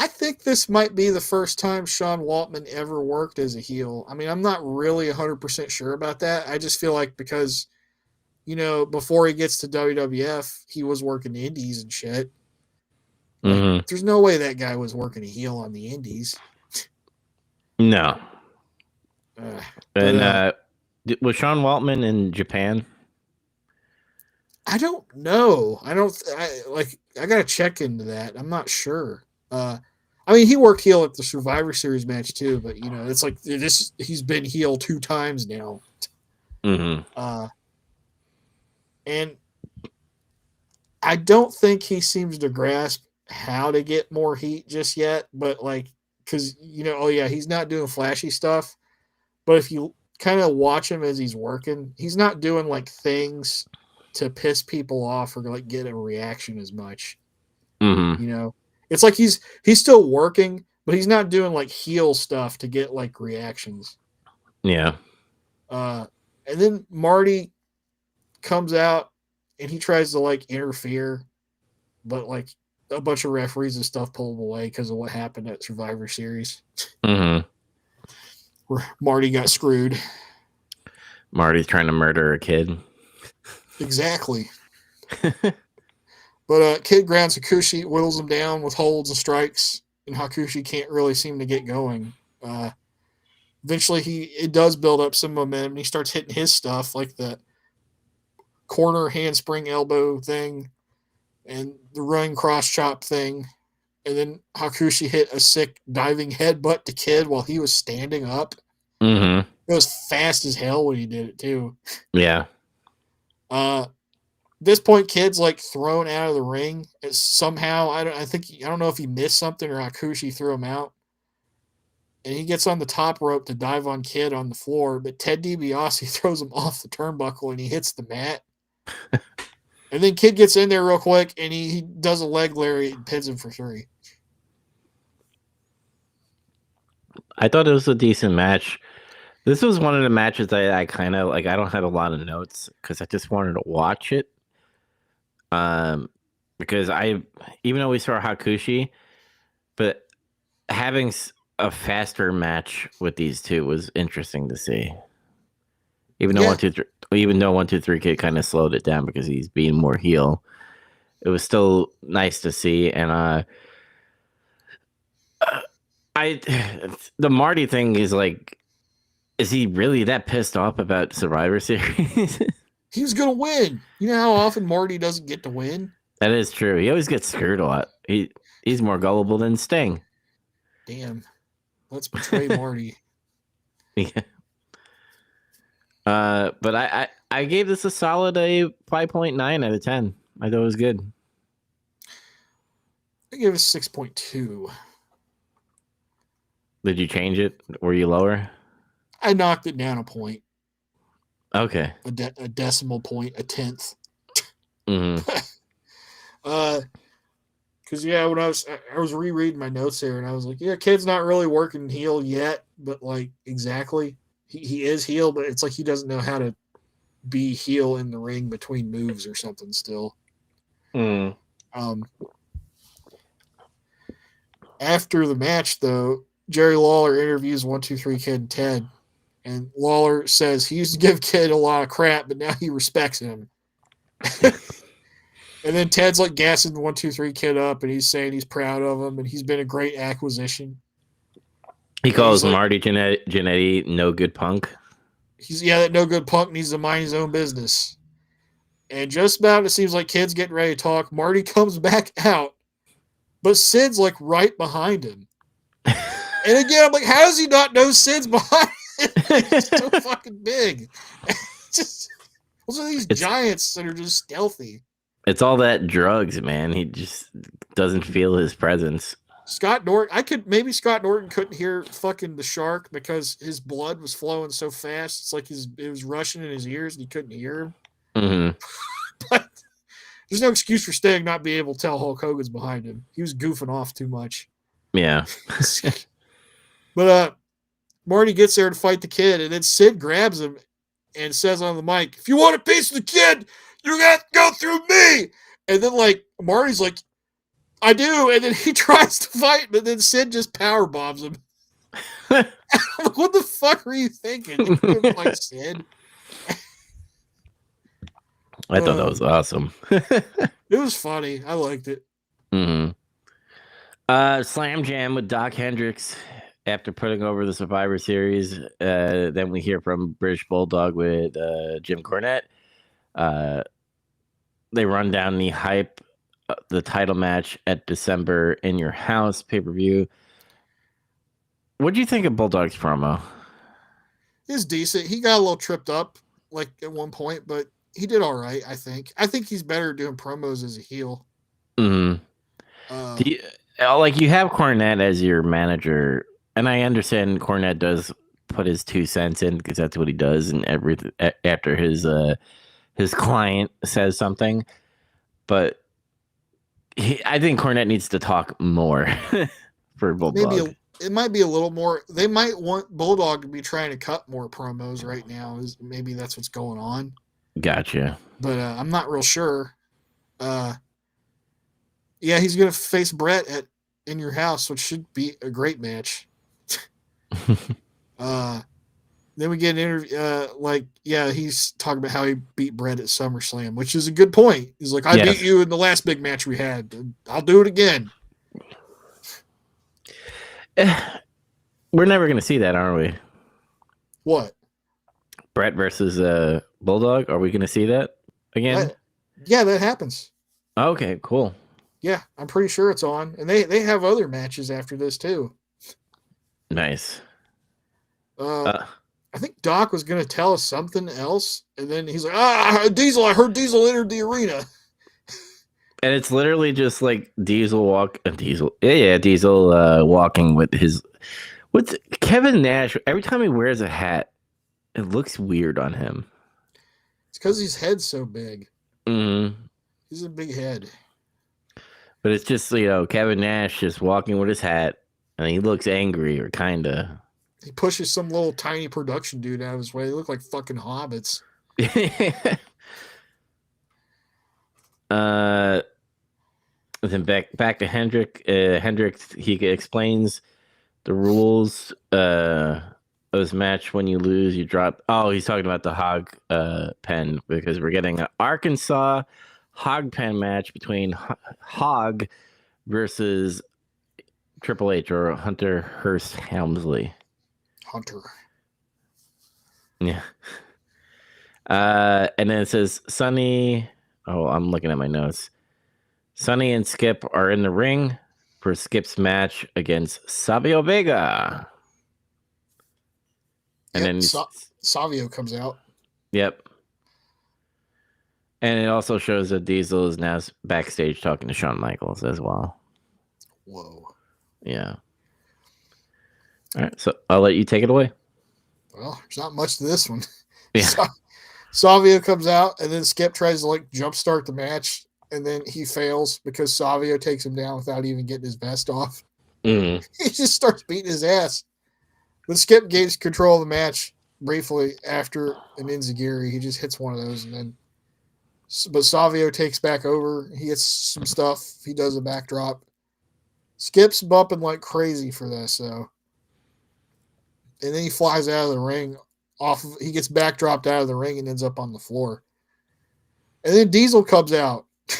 I think this might be the first time Sean Waltman ever worked as a heel. I mean, I'm not really 100% sure about that. I just feel like because, before he gets to WWF, he was working the indies and shit. Like, there's no way that guy was working a heel on the indies. No. Was Sean Waltman in Japan? I don't know. I gotta check into that. I'm not sure. I mean, he worked heel at the Survivor Series match too, but it's like this. He's been heel 2 times now. And I don't think he seems to grasp how to get more heat just yet. But because he's not doing flashy stuff. But if you kind of watch him as he's working, he's not doing things to piss people off or get a reaction as much. It's like he's still working, but he's not doing heel stuff to get reactions. Yeah. And then Marty comes out and he tries to interfere, but a bunch of referees and stuff pull him away because of what happened at Survivor Series. Where Marty got screwed. Marty's trying to murder a kid. Exactly. But Kid grounds Hakushi, whittles him down with holds and strikes, and Hakushi can't really seem to get going. Eventually, it does build up some momentum, and he starts hitting his stuff, like the corner handspring elbow thing and the running cross chop thing. And then Hakushi hit a sick diving headbutt to Kid while he was standing up. It was fast as hell when he did it, too. Yeah. At this point, Kid's thrown out of the ring. It's somehow, I don't know if he missed something or Hakushi threw him out. And he gets on the top rope to dive on Kid on the floor, but Ted DiBiase throws him off the turnbuckle and he hits the mat. And then Kid gets in there real quick and he does a leg lariat and pins him for 3. I thought it was a decent match. This was one of the matches that I kind of I don't have a lot of notes because I just wanted to watch it. Because even though we saw Hakushi, but having a faster match with these two was interesting to see. Even though 1-2-3 Kid kind of slowed it down because he's being more heel, it was still nice to see. And the Marty thing is is he really that pissed off about Survivor Series? He was gonna win. You know how often Marty doesn't get to win? That is true. He always gets screwed a lot. He's more gullible than Sting. Damn. Let's betray Marty. Yeah. But I gave this a solid 5.9 out of 10. I thought it was good. I gave it 6.2. Did you change it? Were you lower? I knocked it down a point. Okay. A decimal point, a tenth. Because when I was rereading my notes there, and I was like, yeah, Kid's not really working heel yet, but exactly, he is heel, but it's he doesn't know how to be heel in the ring between moves or something still. After the match, though, Jerry Lawler interviews 1-2-3 Kid and Ted, and Lawler says he used to give Kid a lot of crap, but now he respects him. And then Ted's gassing the 1-2-3 Kid up, and he's saying he's proud of him, and he's been a great acquisition. He calls Marty Jannetty no good punk. That no good punk needs to mind his own business. And just about it seems like Kid's getting ready to talk. Marty comes back out, but Sid's right behind him. And again, I'm how does he not know Sid's behind him? He's so fucking big. Those are these giants that are just stealthy. It's all that drugs, man. He just doesn't feel his presence. Scott Norton couldn't hear fucking the shark because his blood was flowing so fast. It's it was rushing in his ears and he couldn't hear him. But there's no excuse for Sting not being able to tell Hulk Hogan's behind him. He was goofing off too much. Yeah. But Marty gets there to fight the Kid, and then Sid grabs him and says on the mic, if you want a piece of the Kid, you're going to have to go through me. And then, Marty's I do. And then he tries to fight, but then Sid just power bombs him. What the fuck were you thinking? You couldn't fight Sid. I thought that was awesome. It was funny. I liked it. Mm-hmm. Slam Jam with Doc Hendricks after putting over the Survivor Series. Then we hear from British Bulldog with Jim Cornette. They run down the hype, the title match at December in Your House pay-per-view. What do you think of Bulldog's promo? He's decent. He got a little tripped up like at one point, but he did all right, I think. I think he's better doing promos as a heel. Mm-hmm. You have Cornette as your manager, and I understand Cornette does put his 2 cents in because that's what he does, and everything after his client says something. But I think Cornette needs to talk more for Bulldog. It might be a little more. They might want Bulldog to be trying to cut more promos right now. Maybe that's what's going on. Gotcha. But I'm not real sure. Yeah, he's going to face Brett at In Your House, which should be a great match. Then we get an interview. He's talking about how he beat Brett at SummerSlam, which is a good point. He's like, I beat you in the last big match we had. I'll do it again. We're never going to see that, are we? What? Brett versus Bulldog? Are we going to see that again? Yeah, that happens. Okay, cool. Yeah, I'm pretty sure it's on. And they have other matches after this, too. Nice. I think Doc was going to tell us something else. And then he's like, Diesel, I heard Diesel entered the arena. And it's literally just like Diesel walking with Kevin Nash. Every time he wears a hat, it looks weird on him. It's because his head's so big. Mm-hmm. He's a big head. But it's just, Kevin Nash just walking with his hat, and he looks angry or kind of. He pushes some little tiny production dude out of his way. They look like fucking hobbits. Then back to Hendrick. Hendrick, he explains the rules of this match. When you lose, you drop. Oh, he's talking about the hog pen, because we're getting an Arkansas hog pen match between Hog versus Triple H or Hunter Hearst Helmsley. Hunter. Yeah. And then it says Sonny. Oh, I'm looking at my notes. Sonny and Skip are in the ring for Skip's match against Savio Vega. And then Savio comes out. Yep. And it also shows that Diesel is now backstage talking to Shawn Michaels as well. Whoa. Yeah. All right, so I'll let you take it away. Well, there's not much to this one. Yeah. Savio comes out, and then Skip tries to jumpstart the match, and then he fails because Savio takes him down without even getting his vest off. Mm. He just starts beating his ass. But Skip gains control of the match briefly after an enziguri. He just hits one of those, and then. But Savio takes back over. He gets some stuff. He does a backdrop. Skip's bumping like crazy for this, though. And then he flies out of the ring. He gets backdropped out of the ring and ends up on the floor. And then Diesel comes out. And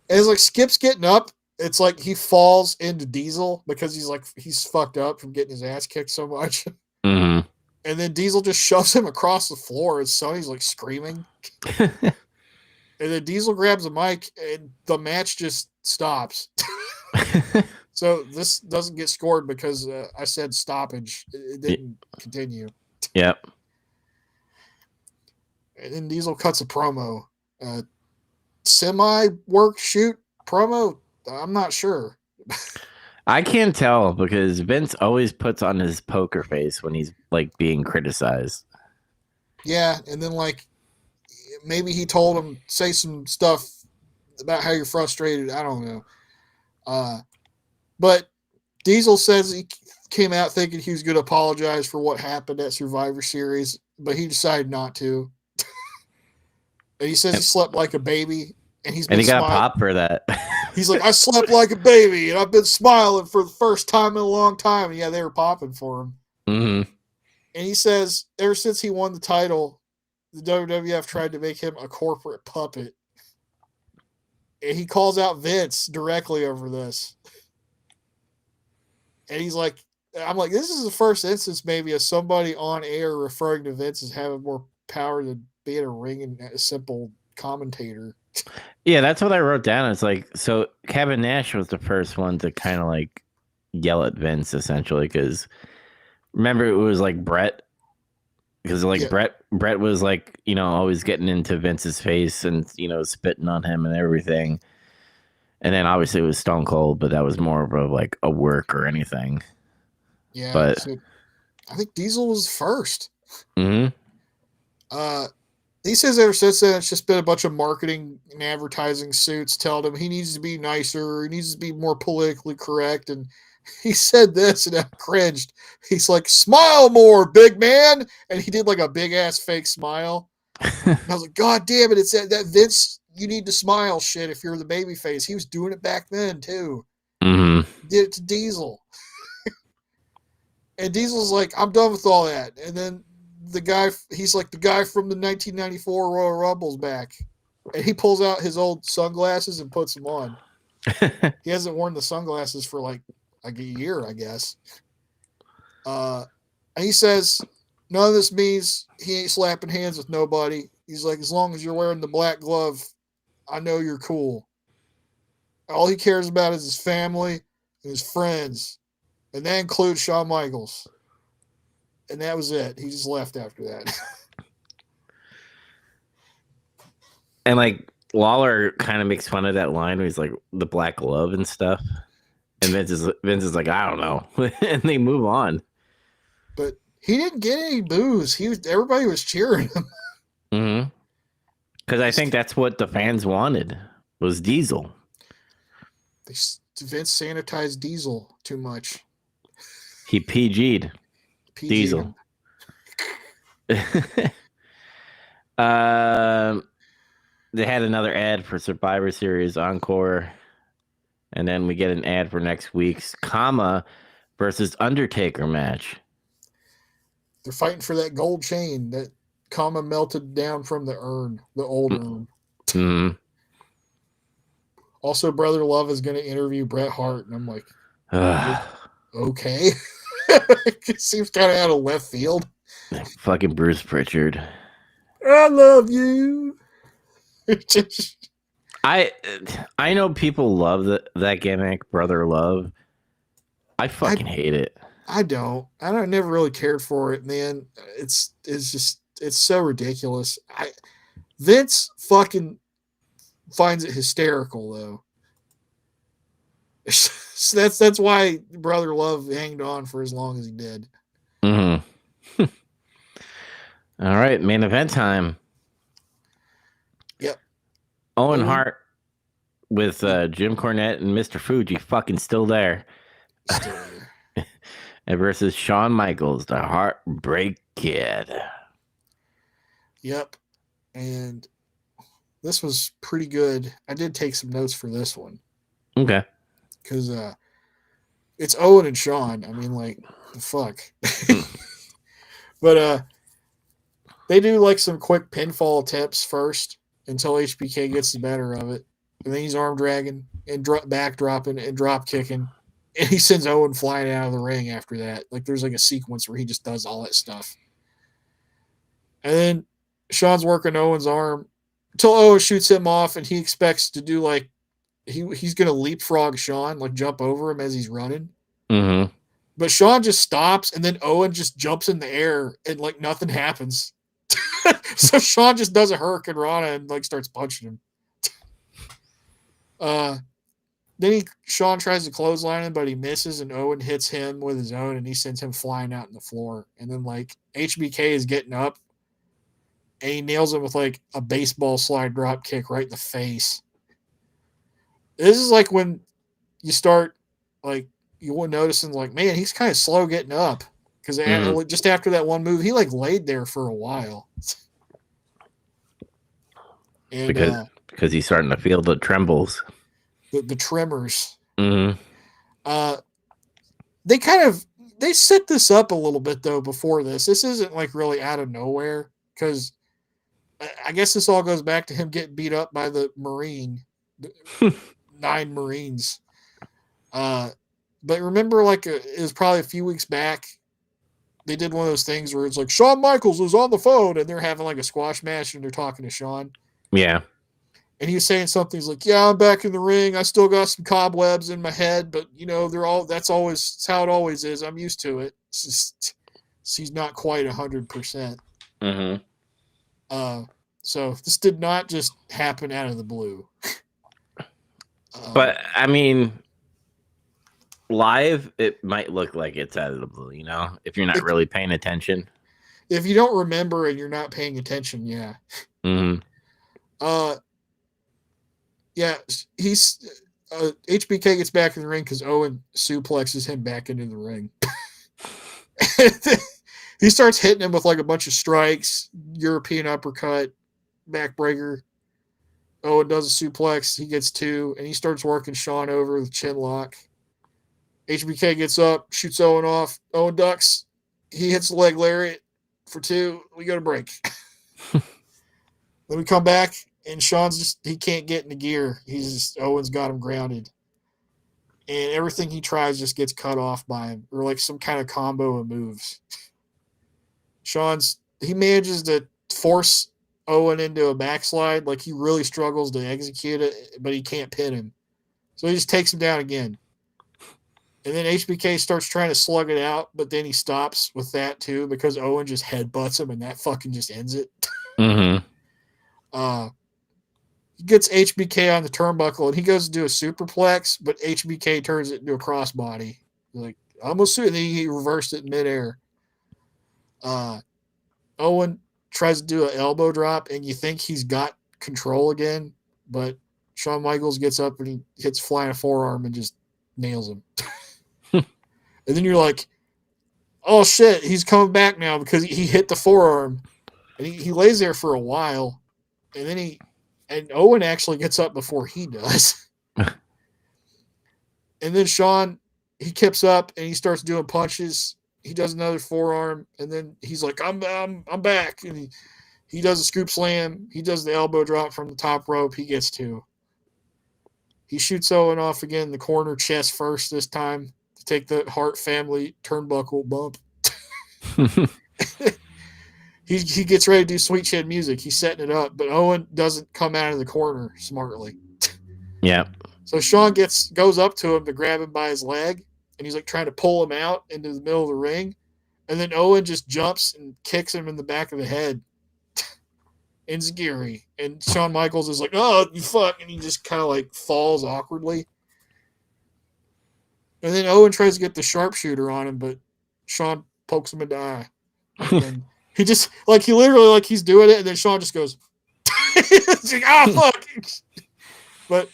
it's like Skip's getting up. It's like he falls into Diesel because he's fucked up from getting his ass kicked so much. Mm-hmm. And then Diesel just shoves him across the floor and Sonny's screaming. And then Diesel grabs a mic and the match just stops. So this doesn't get scored because I said stoppage. It didn't continue. Yep. And then Diesel cuts a promo. Semi-work shoot promo? I'm not sure. I can't tell because Vince always puts on his poker face when he's being criticized. Yeah, and then maybe he told him say some stuff about how you're frustrated. I don't know. But Diesel says he came out thinking he was going to apologize for what happened at Survivor Series, but he decided not to. And he says he slept like a baby, and he got a pop for that. He's like, I slept like a baby, and I've been smiling for the first time in a long time. And yeah, they were popping for him. Mm-hmm. And he says, ever since he won the title, the WWF tried to make him a corporate puppet. And he calls out Vince directly over this. And he's like, I'm like, this is the first instance maybe of somebody on air referring to Vince as having more power than being a ring and a simple commentator. Yeah, that's what I wrote down. It's like, so Kevin Nash was the first one to kind of like yell at Vince essentially, because remember it was like Brett, because like Brett was like, you know, always getting into Vince's face and, you know, spitting on him and everything. And then obviously it was Stone Cold, but that was more of a like a work or anything. Yeah, but so I think Diesel was first. mm-hmm. He says ever since then it's just been a bunch of marketing and advertising suits telling him he needs to be nicer, he needs to be more politically correct, and he said this and I cringed. He's like, smile more, big man, and he did like a big ass fake smile. And I was like, God damn it, it's that Vince, you need to smile shit if you're the baby face. He was doing it back then too. Mm-hmm. He did it to Diesel. And Diesel's like, I'm done with all that. And then the guy, he's like, the guy from the 1994 Royal Rumble's back. And he pulls out his old sunglasses and puts them on. He hasn't worn the sunglasses for like a year, I guess. And he says, none of this means he ain't slapping hands with nobody. He's like, as long as you're wearing the black glove, I know you're cool. All he cares about is his family and his friends. And that includes Shawn Michaels. And that was it. He just left after that. And like Lawler kind of makes fun of that line where he's like the black glove and stuff. And Vince is like, I don't know. And they move on. But he didn't get any boos. Everybody was cheering him. Mm-hmm. Because I think that's what the fans wanted was Diesel. Vince sanitized Diesel too much. He PG'd Diesel. They had another ad for Survivor Series Encore. And then we get an ad for next week's Kama versus Undertaker match. They're fighting for that gold chain that Kama melted down from the urn, the old urn. Mm-hmm. Also, Brother Love is going to interview Bret Hart, and I'm like, okay. It seems kind of out of left field. Fucking Bruce Pritchard. I love you. I know people love that gimmick, Brother Love. I fucking hate it. I never really cared for it, man. It's so ridiculous. Vince fucking finds it hysterical though. So that's why Brother Love hanged on for as long as he did. Mm-hmm. All right, main event time. Yep. Owen Hart with Jim Cornette and Mr. Fuji fucking still there. Still there. And versus Shawn Michaels, the Heartbreak Kid. Yep. And this was pretty good. I did take some notes for this one. Okay. Because it's Owen and Shawn. I mean, like, fuck. But they do like some quick pinfall attempts first until HBK gets the better of it. And then he's arm dragging and backdropping and drop kicking. And he sends Owen flying out of the ring after that. Like, there's like a sequence where he just does all that stuff. And then Shawn's working Owen's arm until Owen shoots him off, and he expects to do like he's going to leapfrog Shawn, like jump over him as he's running. Mm-hmm. But Shawn just stops, and then Owen just jumps in the air, and like nothing happens. So Shawn just does a Hurricane Rana and like starts punching him. Then Shawn tries to clothesline him, but he misses, and Owen hits him with his own, and he sends him flying out on the floor. And then like HBK is getting up, and he nails him with like a baseball slide drop kick right in the face. This is like when you start like you were noticing like, man, he's kind of slow getting up because just after that one move, he like laid there for a while. And because he's starting to feel the trembles. the Tremors. Mm-hmm. They set this up a little bit though before this. This isn't like really out of nowhere because I guess this all goes back to him getting beat up by the 9 Marines. But remember, like it was probably a few weeks back. They did one of those things where it's like Shawn Michaels was on the phone and they're having like a squash match and they're talking to Shawn. Yeah. And he was saying something. He's like, "Yeah, I'm back in the ring. I still got some cobwebs in my head, but that's how it always is. I'm used to it." It's just, he's not quite 100%. Mm-hmm. So this did not just happen out of the blue. But I mean, live, it might look like it's out of the blue, if you're not really paying attention. If you don't remember and you're not paying attention, yeah. Mm-hmm. Yeah, he's HBK gets back in the ring because Owen suplexes him back into the ring. He starts hitting him with like a bunch of strikes, European uppercut, backbreaker. Owen does a suplex. He gets 2, and he starts working Shawn over with chin lock. HBK gets up, shoots Owen off. Owen ducks. He hits the leg lariat for 2. We go to break. Then we come back, and Shawn's he can't get into gear. Owen's got him grounded. And everything he tries just gets cut off by him, or like some kind of combo of moves. He manages to force Owen into a backslide. Like he really struggles to execute it, but he can't pin him. So he just takes him down again. And then HBK starts trying to slug it out, but then he stops with that too because Owen just headbutts him and that fucking just ends it. Mm-hmm. He gets HBK on the turnbuckle and he goes to do a superplex, but HBK turns it into a crossbody. Like, almost, and then he reversed it in midair. Owen tries to do an elbow drop, and you think he's got control again, but Shawn Michaels gets up and he hits flying a forearm and just nails him. And then you're like, oh shit, he's coming back now because he hit the forearm. And he lays there for a while, and then Owen actually gets up before he does. And then Shawn, he kips up and he starts doing punches. He does another forearm, and then he's like, I'm back. And he does a scoop slam. He does the elbow drop from the top rope. He gets 2. He shoots Owen off again in the corner, chest first this time, to take the Hart family turnbuckle bump. He gets ready to do sweet chin music. He's setting it up, but Owen doesn't come out of the corner smartly. Yeah. So Shawn goes up to him to grab him by his leg, and he's like trying to pull him out into the middle of the ring. And then Owen just jumps and kicks him in the back of the head. Enziguri. And Shawn Michaels is like, oh, you fuck. And he just kind of like falls awkwardly. And then Owen tries to get the sharpshooter on him, but Shawn pokes him in the eye. And he just, like, he literally, like, he's doing it, and then Shawn just goes, it's like, oh, fuck. But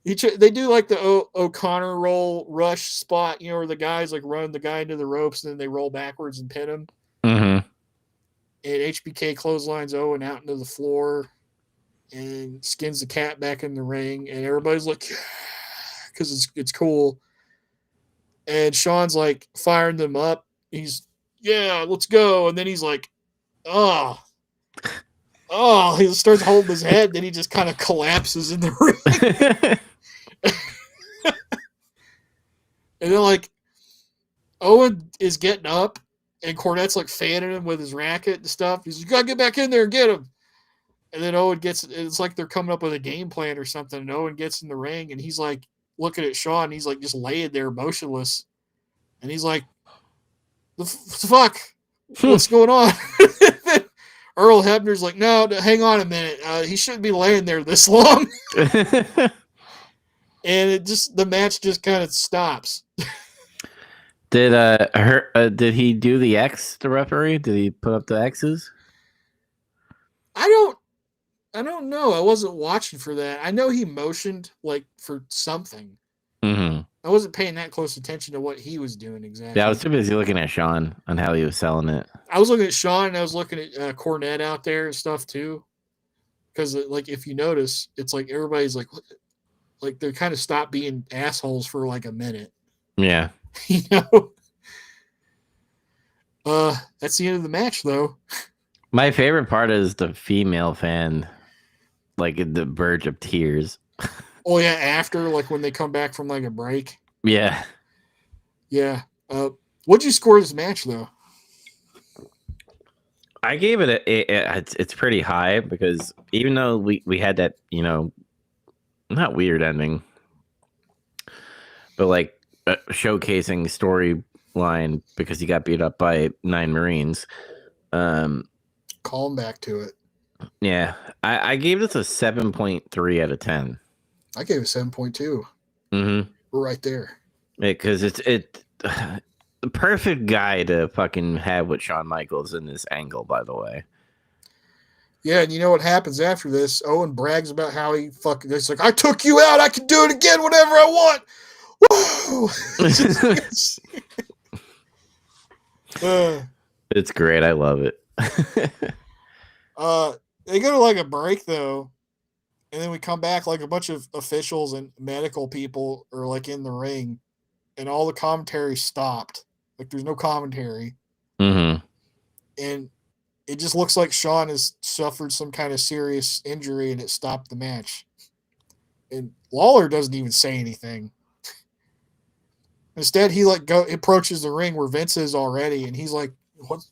they do, like, the O'Connor roll rush spot, where the guys, like, run the guy into the ropes, and then they roll backwards and pin him. Mm-hmm. And HBK clotheslines Owen out into the floor and skins the cat back in the ring, and everybody's like, yeah, because it's cool. And Shawn's, like, firing them up. He's, yeah, let's go. And then he's like, oh, he starts holding his head. Then he just kind of collapses in the ring. And then, like, Owen is getting up, and Cornette's, like, fanning him with his racket and stuff. He's like, you got to get back in there and get him. And then Owen it's like they're coming up with a game plan or something. And Owen gets in the ring, and he's, like, looking at Shawn. He's, like, just laying there motionless. And he's like, the fuck? What's going on? Earl Hebner's like, no, hang on a minute. He shouldn't be laying there this long. And the match just kind of stops. Did he do the X, the referee? Did he put up the X's? I don't know. I wasn't watching for that. I know he motioned like for something. Mm-hmm. I wasn't paying that close attention to what he was doing exactly. Yeah, I was too busy looking at Shawn on how he was selling it. I was looking at Shawn, and I was looking at Cornette out there and stuff too. Because, like, if you notice, it's like everybody's like, Like they kind of stopped being assholes for like a minute. Yeah. You know. That's the end of the match, though. My favorite part is the female fan, like at the verge of tears. Oh yeah, after like when they come back from like a break. Yeah. Yeah. What'd you score this match though? I gave it it's pretty high because even though we had that, not weird ending, but like showcasing storyline because he got beat up by 9 Marines. Call him back to it. Yeah, I gave this a 7.3 out of 10. I gave it 7.2. Mm-hmm. We're right there. Because it's the perfect guy to fucking have with Shawn Michaels in this angle, by the way. Yeah, and you know what happens after this? Owen brags about how he fucking. It's like, I took you out. I can do it again whenever I want. Woo! It's great. I love it. They go to like a break though, and then we come back like a bunch of officials and medical people are like in the ring, and all the commentary stopped. Like there's no commentary, Mm-hmm. and it just looks like Shawn has suffered some kind of serious injury, and it stopped the match. And Lawler doesn't even say anything. Instead, he like approaches the ring where Vince is already, and he's like,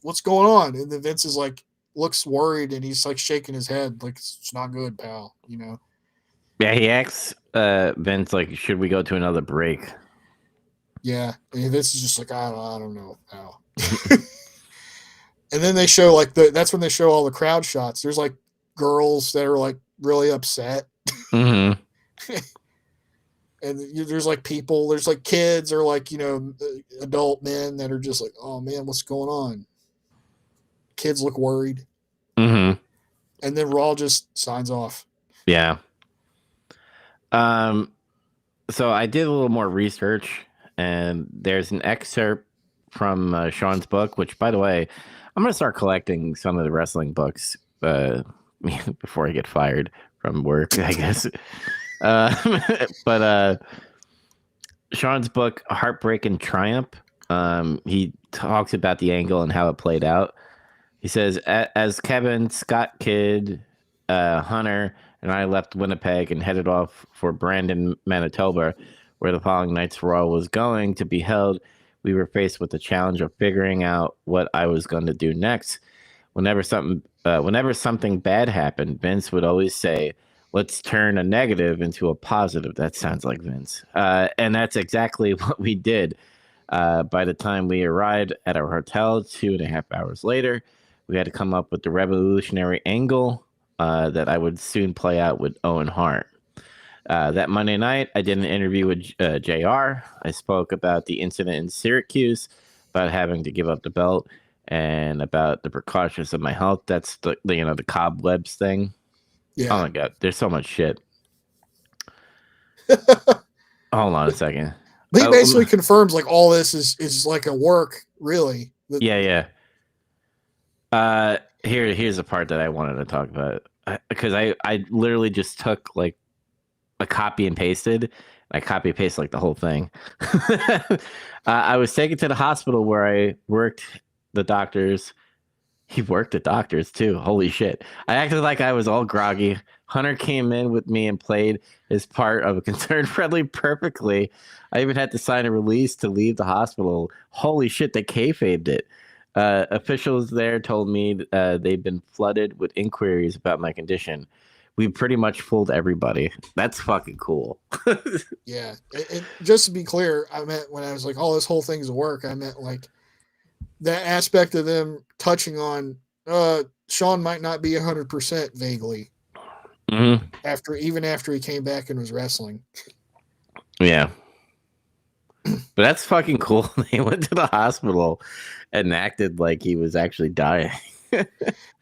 "What's going on?" And then Vince is like, looks worried, and he's like shaking his head, like it's not good, pal. You know? Yeah, he asks Vince like, "Should we go to another break?" Yeah, and Vince is just like, I don't know, pal. And then they show like that's when they show all the crowd shots. There's like girls that are like really upset. Mm-hmm. And there's like people, there's like kids or like, adult men that are just like, oh man, what's going on? Kids look worried. Mm-hmm. And then Raw just signs off. Yeah. So I did a little more research, and there's an excerpt from Sean's book, which, by the way, I'm going to start collecting some of the wrestling books before I get fired from work, I guess. But Sean's book, Heartbreak and Triumph, he talks about the angle and how it played out. He says, as Kevin, Scott Kidd, Hunter, and I left Winnipeg and headed off for Brandon, Manitoba, where the following night's Raw was going to be held, we were faced with the challenge of figuring out what I was going to do next. Whenever something bad happened, Vince would always say, "Let's turn a negative into a positive." That sounds like Vince. And that's exactly what we did. By the time we arrived at our hotel 2.5 hours later, we had to come up with the revolutionary angle that I would soon play out with Owen Hart. That Monday night, I did an interview with JR. I spoke about the incident in Syracuse, about having to give up the belt, and about the precautions of my health. That's the cobwebs thing. Yeah. Oh my god, there's so much shit. Hold on a second. He basically confirms like all this is like a work, really. Yeah. Here's the part that I wanted to talk about, because I literally just took like a copy and pasted. I copy paste like the whole thing. I was taken to the hospital where I worked the doctors. He worked at doctors too. Holy shit. I acted like I was all groggy. Hunter came in with me and played his part of a concerned friendly perfectly. I even had to sign a release to leave the hospital. Holy shit, they kayfabed it. Officials there told me they'd been flooded with inquiries about my condition. We pretty much fooled everybody. That's fucking cool. Yeah. Just to be clear, I meant when I was like, oh, this whole thing's a work, I meant like that aspect of them touching on Shawn might not be 100% vaguely. Mm-hmm. After he came back and was wrestling. Yeah. But that's fucking cool. They went to the hospital and acted like he was actually dying.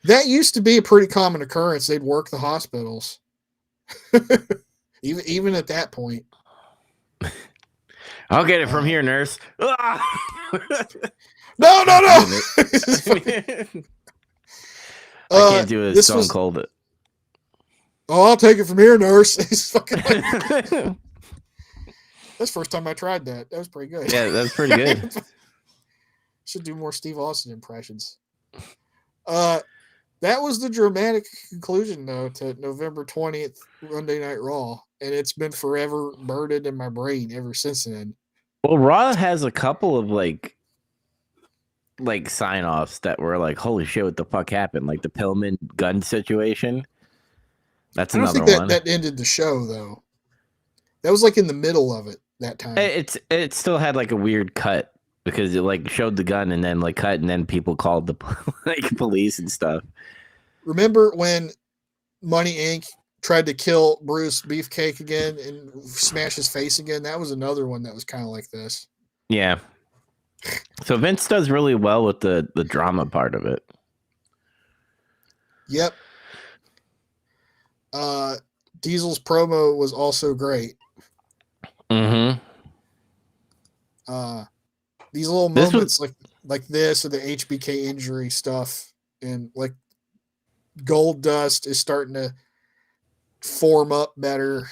That used to be a pretty common occurrence. They'd work the hospitals. even at that point. I'll get it from here, nurse. No. I can't do a Stone Cold. Oh, I'll take it from here, nurse. He's fucking like, that's the first time I tried that. That was pretty good. Yeah, that's pretty good. Should do more Steve Austin impressions. That was the dramatic conclusion, though, to November 20th, Monday Night Raw. And it's been forever burned in my brain ever since then. Well, Raw has a couple of like sign-offs that were like, holy shit, what the fuck happened? Like the Pillman gun situation. That's another one. That ended the show, though. That was like in the middle of it that time. It still had like a weird cut because it like showed the gun and then like cut and then people called the like police and stuff. Remember when Money Inc. tried to kill Bruce Beefcake again and smash his face again? That was another one that was kind of like this. Yeah. So Vince does really well with the drama part of it. Yep. Diesel's promo was also great. Mm-hmm. These little moments like this or the HBK injury stuff and like Gold Dust is starting to form up better.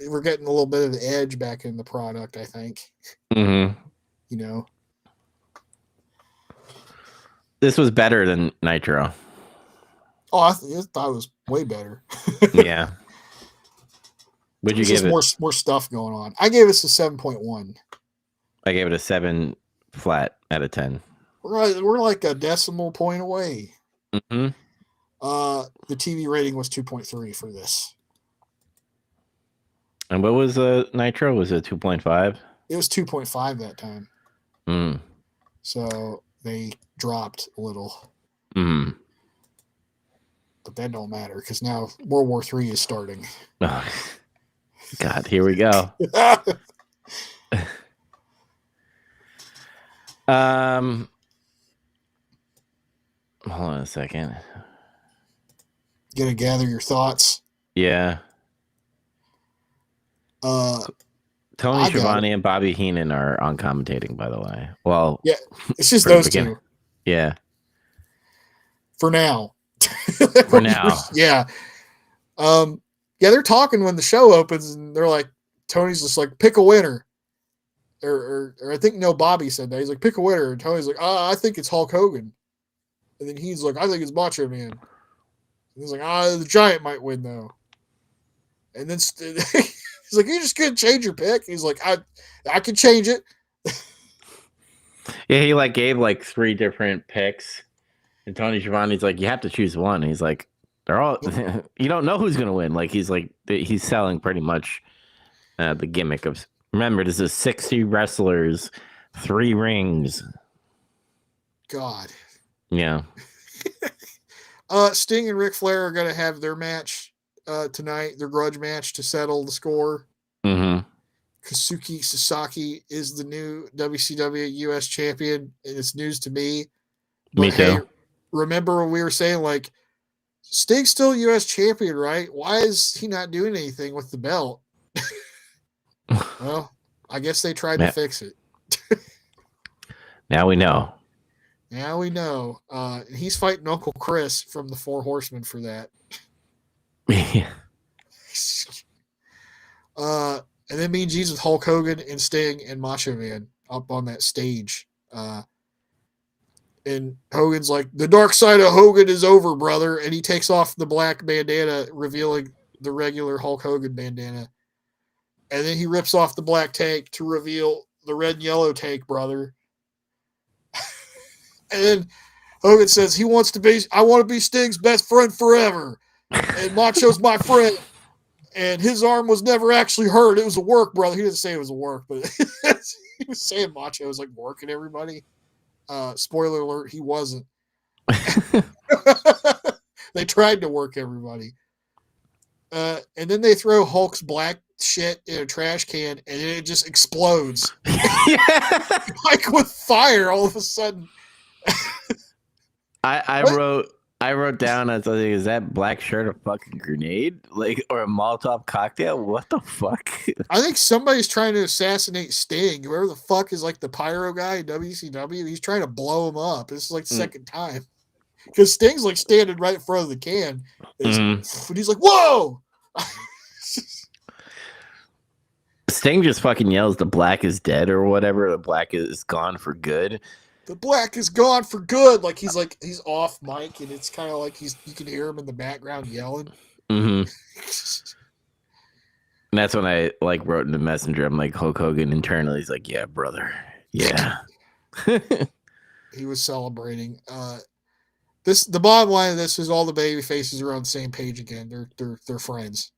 We're getting a little bit of the edge back in the product, I think. Mm-hmm. You know. This was better than Nitro. Oh, I thought it was way better. Yeah. Would you give it more stuff going on? I gave this a 7.1. I gave it a 7 flat out of 10. We're like a decimal point away. Mm-hmm. The TV rating was 2.3 for this. And what was Nitro? Was it 2.5? It was 2.5 that time. Mm. So they dropped a little. Mm. But that don't matter because now World War III is starting. Oh, God, here we go. Hold on a second. Gonna gather your thoughts. Yeah. Tony Schiavone and Bobby Heenan are on commentating, by the way. Well, yeah, it's just those two. Yeah. For now. For now. Yeah. Yeah, they're talking when the show opens, and they're like, Tony's just like, pick a winner. Or I think Bobby said that. He's like, pick a winner. And Tony's like, I think it's Hulk Hogan. And then he's like, I think it's Macho Man. And he's like, the Giant might win though. And then he's like, you just gonna change your pick? He's like, I can change it. Yeah, he like gave like 3 different picks. And Tony Schiavone's like, you have to choose one. He's like, they're all you don't know who's gonna win. Like he's selling pretty much the gimmick of, remember, this is 60 wrestlers, 3 rings. God. Yeah. Sting and Ric Flair are gonna have their match tonight, their grudge match to settle the score. Mm-hmm. Kazuki Sasaki is the new WCW US champion, and it's news to me. But Me too. hey, remember when we were saying like Sting's still US champion, right? Why is he not doing anything with the belt? Well, I guess they tried to fix it. Now we know. Now we know. He's fighting Uncle Chris from the Four Horsemen for that. And then Mean G's with Hulk Hogan and Sting and Macho Man up on that stage. And Hogan's like, the dark side of Hogan is over, brother. And he takes off the black bandana, revealing the regular Hulk Hogan bandana. And then he rips off the black tank to reveal the red and yellow tank, brother. And then Hogan says I want to be Sting's best friend forever. And Macho's my friend. And his arm was never actually hurt. It was a work, brother. He didn't say it was a work, but he was saying Macho was like working everybody. Spoiler alert, he wasn't. They tried to work everybody. And then they throw Hulk's black shit in a trash can, and it just explodes. Like with fire all of a sudden. I wrote down, I was like, is that black shirt a fucking grenade? Like, or a Molotov cocktail? What the fuck? I think somebody's trying to assassinate Sting. Whoever the fuck is like the pyro guy in WCW, he's trying to blow him up. This is like the second time. because Sting's like standing right in front of the can, and he's like, "Whoa!" Sting just fucking yells, "The black is dead," or whatever. The black is gone for good. The black is gone for good. Like he's off mic, and it's kind of like you can hear him in the background yelling. And that's when I like wrote in the messenger. I'm like, Hulk Hogan internally. He's like, "Yeah, brother, yeah." He was celebrating. The bottom line of this is all the baby faces are on the same page again. They're friends.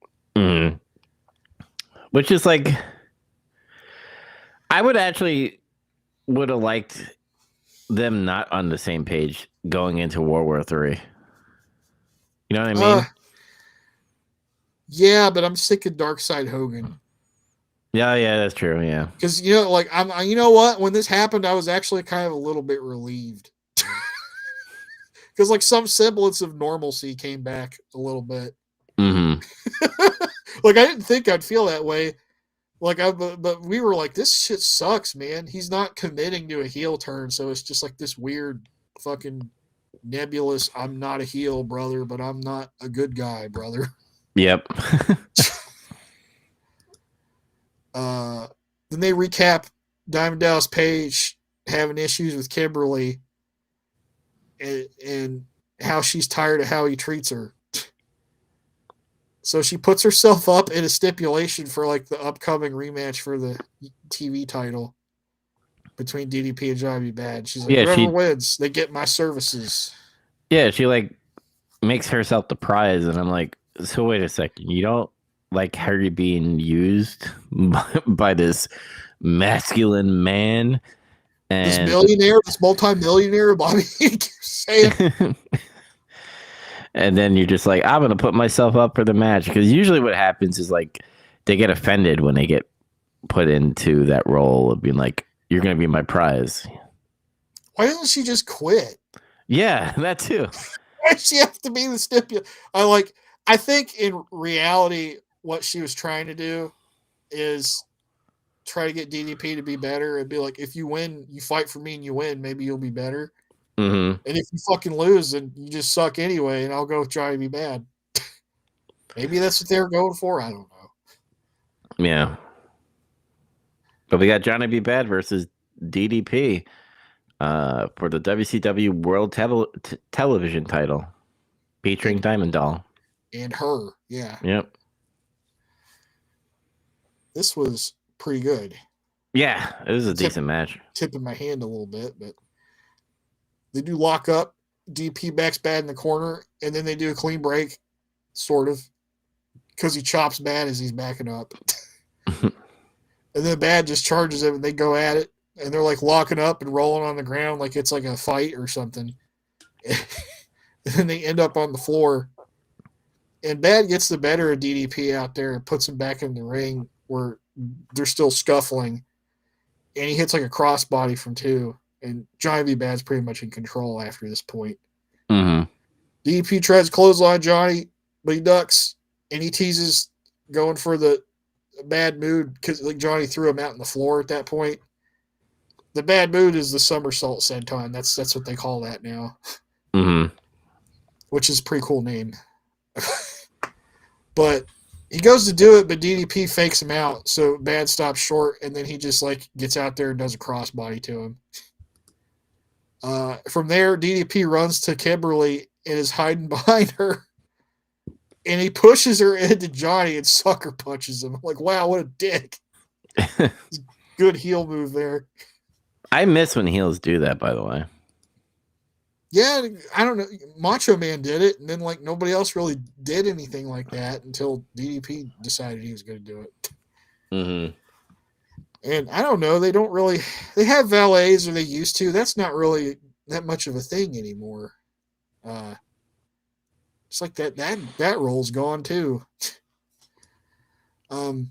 Which is like, I would have liked them not on the same page going into World War III. You know what I mean? Yeah, but I'm sick of Dark Side Hogan. Yeah, that's true. Yeah, because like you know what? When this happened, I was actually kind of a little bit relieved because like some semblance of normalcy came back a little bit. Like I didn't think I'd feel that way. Like but we were like, this shit sucks, man. He's not committing to a heel turn, so it's just like this weird fucking nebulous. I'm not a heel, brother, but I'm not a good guy, brother. Yep. Then they recap Diamond Dallas Page having issues with Kimberly and how she's tired of how he treats her. So she puts herself up in a stipulation for like the upcoming rematch for the TV title between DDP and Johnny Bad. She's like, whoever wins, they get my services. Yeah, she like makes herself the prize, and I'm like, so wait a second, you don't like her being used by this masculine man and this millionaire, this multi-millionaire, Bobby saying. And then you're just like, I'm gonna put myself up for the match, because usually what happens is like they get offended when they get put into that role of being like, you're gonna be my prize. Why doesn't she just quit? Yeah, that too. Why does she have to be the stipulation? I think in reality, what she was trying to do is try to get DDP to be better and be like, if you win, you fight for me and you win, maybe you'll be better. And if you fucking lose, then you just suck anyway, and I'll go try to be bad. Maybe that's what they were going for. I don't know. Yeah. But we got Johnny B. Bad versus DDP for the WCW World Television title, featuring Diamond Doll. And her, yeah. Yep. This was pretty good. Yeah, it was a decent match. Tipping my hand a little bit, but they do lock up. DP backs Bad in the corner, and then they do a clean break, sort of, because he chops Bad as he's backing up. And then Bad just charges him, and they go at it, and they're like locking up and rolling on the ground like it's like a fight or something. And then they end up on the floor, and Bad gets the better of DDP out there and puts him back in the ring where they're still scuffling, and he hits like a crossbody from two. And Johnny B. Bad's pretty much in control after this point. DDP tries to clothesline Johnny, but he ducks, and he teases going for the bad mood because like Johnny threw him out on the floor at that point. The bad mood is the somersault senton. That's what they call that now. Which is a pretty cool name. But he goes to do it, but DDP fakes him out, so Bad stops short, and then he just like gets out there and does a crossbody to him. From there, DDP runs to Kimberly and is hiding behind her. And he pushes her into Johnny and sucker punches him. I'm like, wow, what a dick. Good heel move there. I miss when heels do that, by the way. Yeah, I don't know. Macho Man did it, and then like nobody else really did anything like that until DDP decided he was going to do it. And I don't know, they have valets, or they used to. That's not really that much of a thing anymore. It's like that role's gone too. But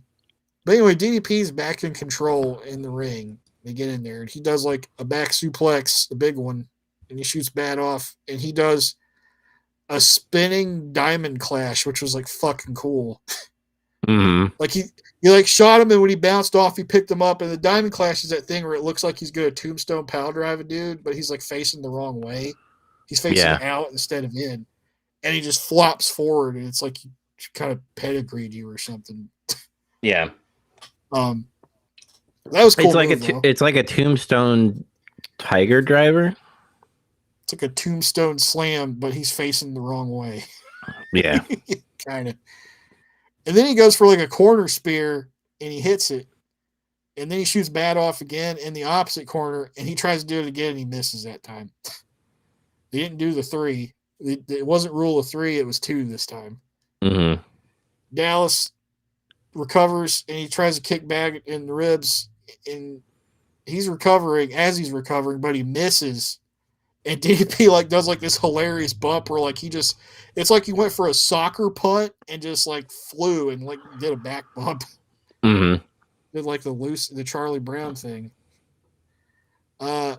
anyway, DDP's back in control in the ring. They get in there, and he does like a back suplex, the big one, and he shoots Bad off, and he does a spinning diamond clash, which was like fucking cool. Like he like shot him, and when he bounced off, he picked him up. And the diamond clash is that thing where it looks like he's gonna tombstone power drive a dude, but he's like facing the wrong way. He's facing out instead of in, and he just flops forward, and it's like he kind of pedigreed you or something. Yeah. That was cool. It's like a tombstone tiger driver. It's like a tombstone slam, but he's facing the wrong way. Yeah. Kind of. And then he goes for like a corner spear, and he hits it. And then he shoots Bad off again in the opposite corner, and he tries to do it again, and he misses that time. He didn't do the 3. It wasn't rule of 3, it was 2 this time. Mm-hmm. Dallas recovers, and he tries to kick back in the ribs, and he's recovering as he's recovering, but he misses. And DDP like does like this hilarious bump where like it's like he went for a soccer punt and just like flew and like did a back bump. Mm-hmm. Did like the Charlie Brown thing. And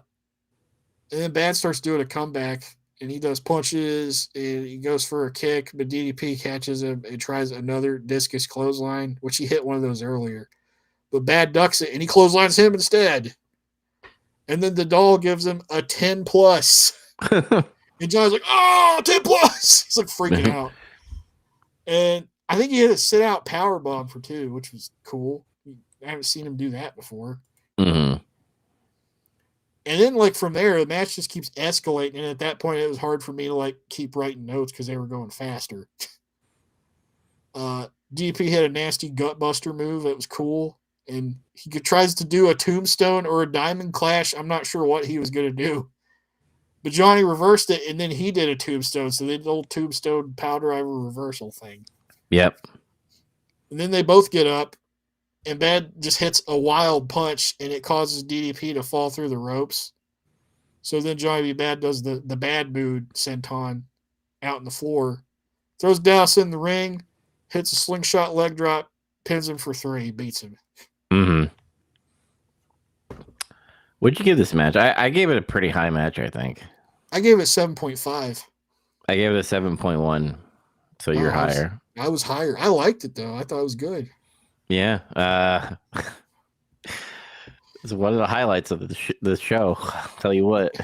then Bad starts doing a comeback, and he does punches, and he goes for a kick, but DDP catches him and tries another discus clothesline, which he hit one of those earlier. But Bad ducks it, and he clotheslines him instead. And then the doll gives him a 10 plus. And John's like, oh, 10 plus. He's like freaking out. And I think he hit a sit out power bomb for 2, which was cool. I haven't seen him do that before. Mm-hmm. And then, like, from there, the match just keeps escalating. And at that point, it was hard for me to, like, keep writing notes because they were going faster. DP hit a nasty gut buster move. It was cool. And he tries to do a tombstone or a diamond clash. I'm not sure what he was going to do. But Johnny reversed it, and then he did a tombstone. So they did the old tombstone power driver reversal thing. Yep. And then they both get up, and Bad just hits a wild punch, and it causes DDP to fall through the ropes. So then Johnny B. Bad does the bad mood senton out in the floor, throws Dallas in the ring, hits a slingshot leg drop, pins him for 3, beats him. Mm-hmm. What'd you give this match? I gave it a pretty high match, I think. I gave it 7.5. I gave it a 7.1. So you're higher. I was higher. I liked it, though. I thought it was good. Yeah. It's one of the highlights of the show. I'll tell you what.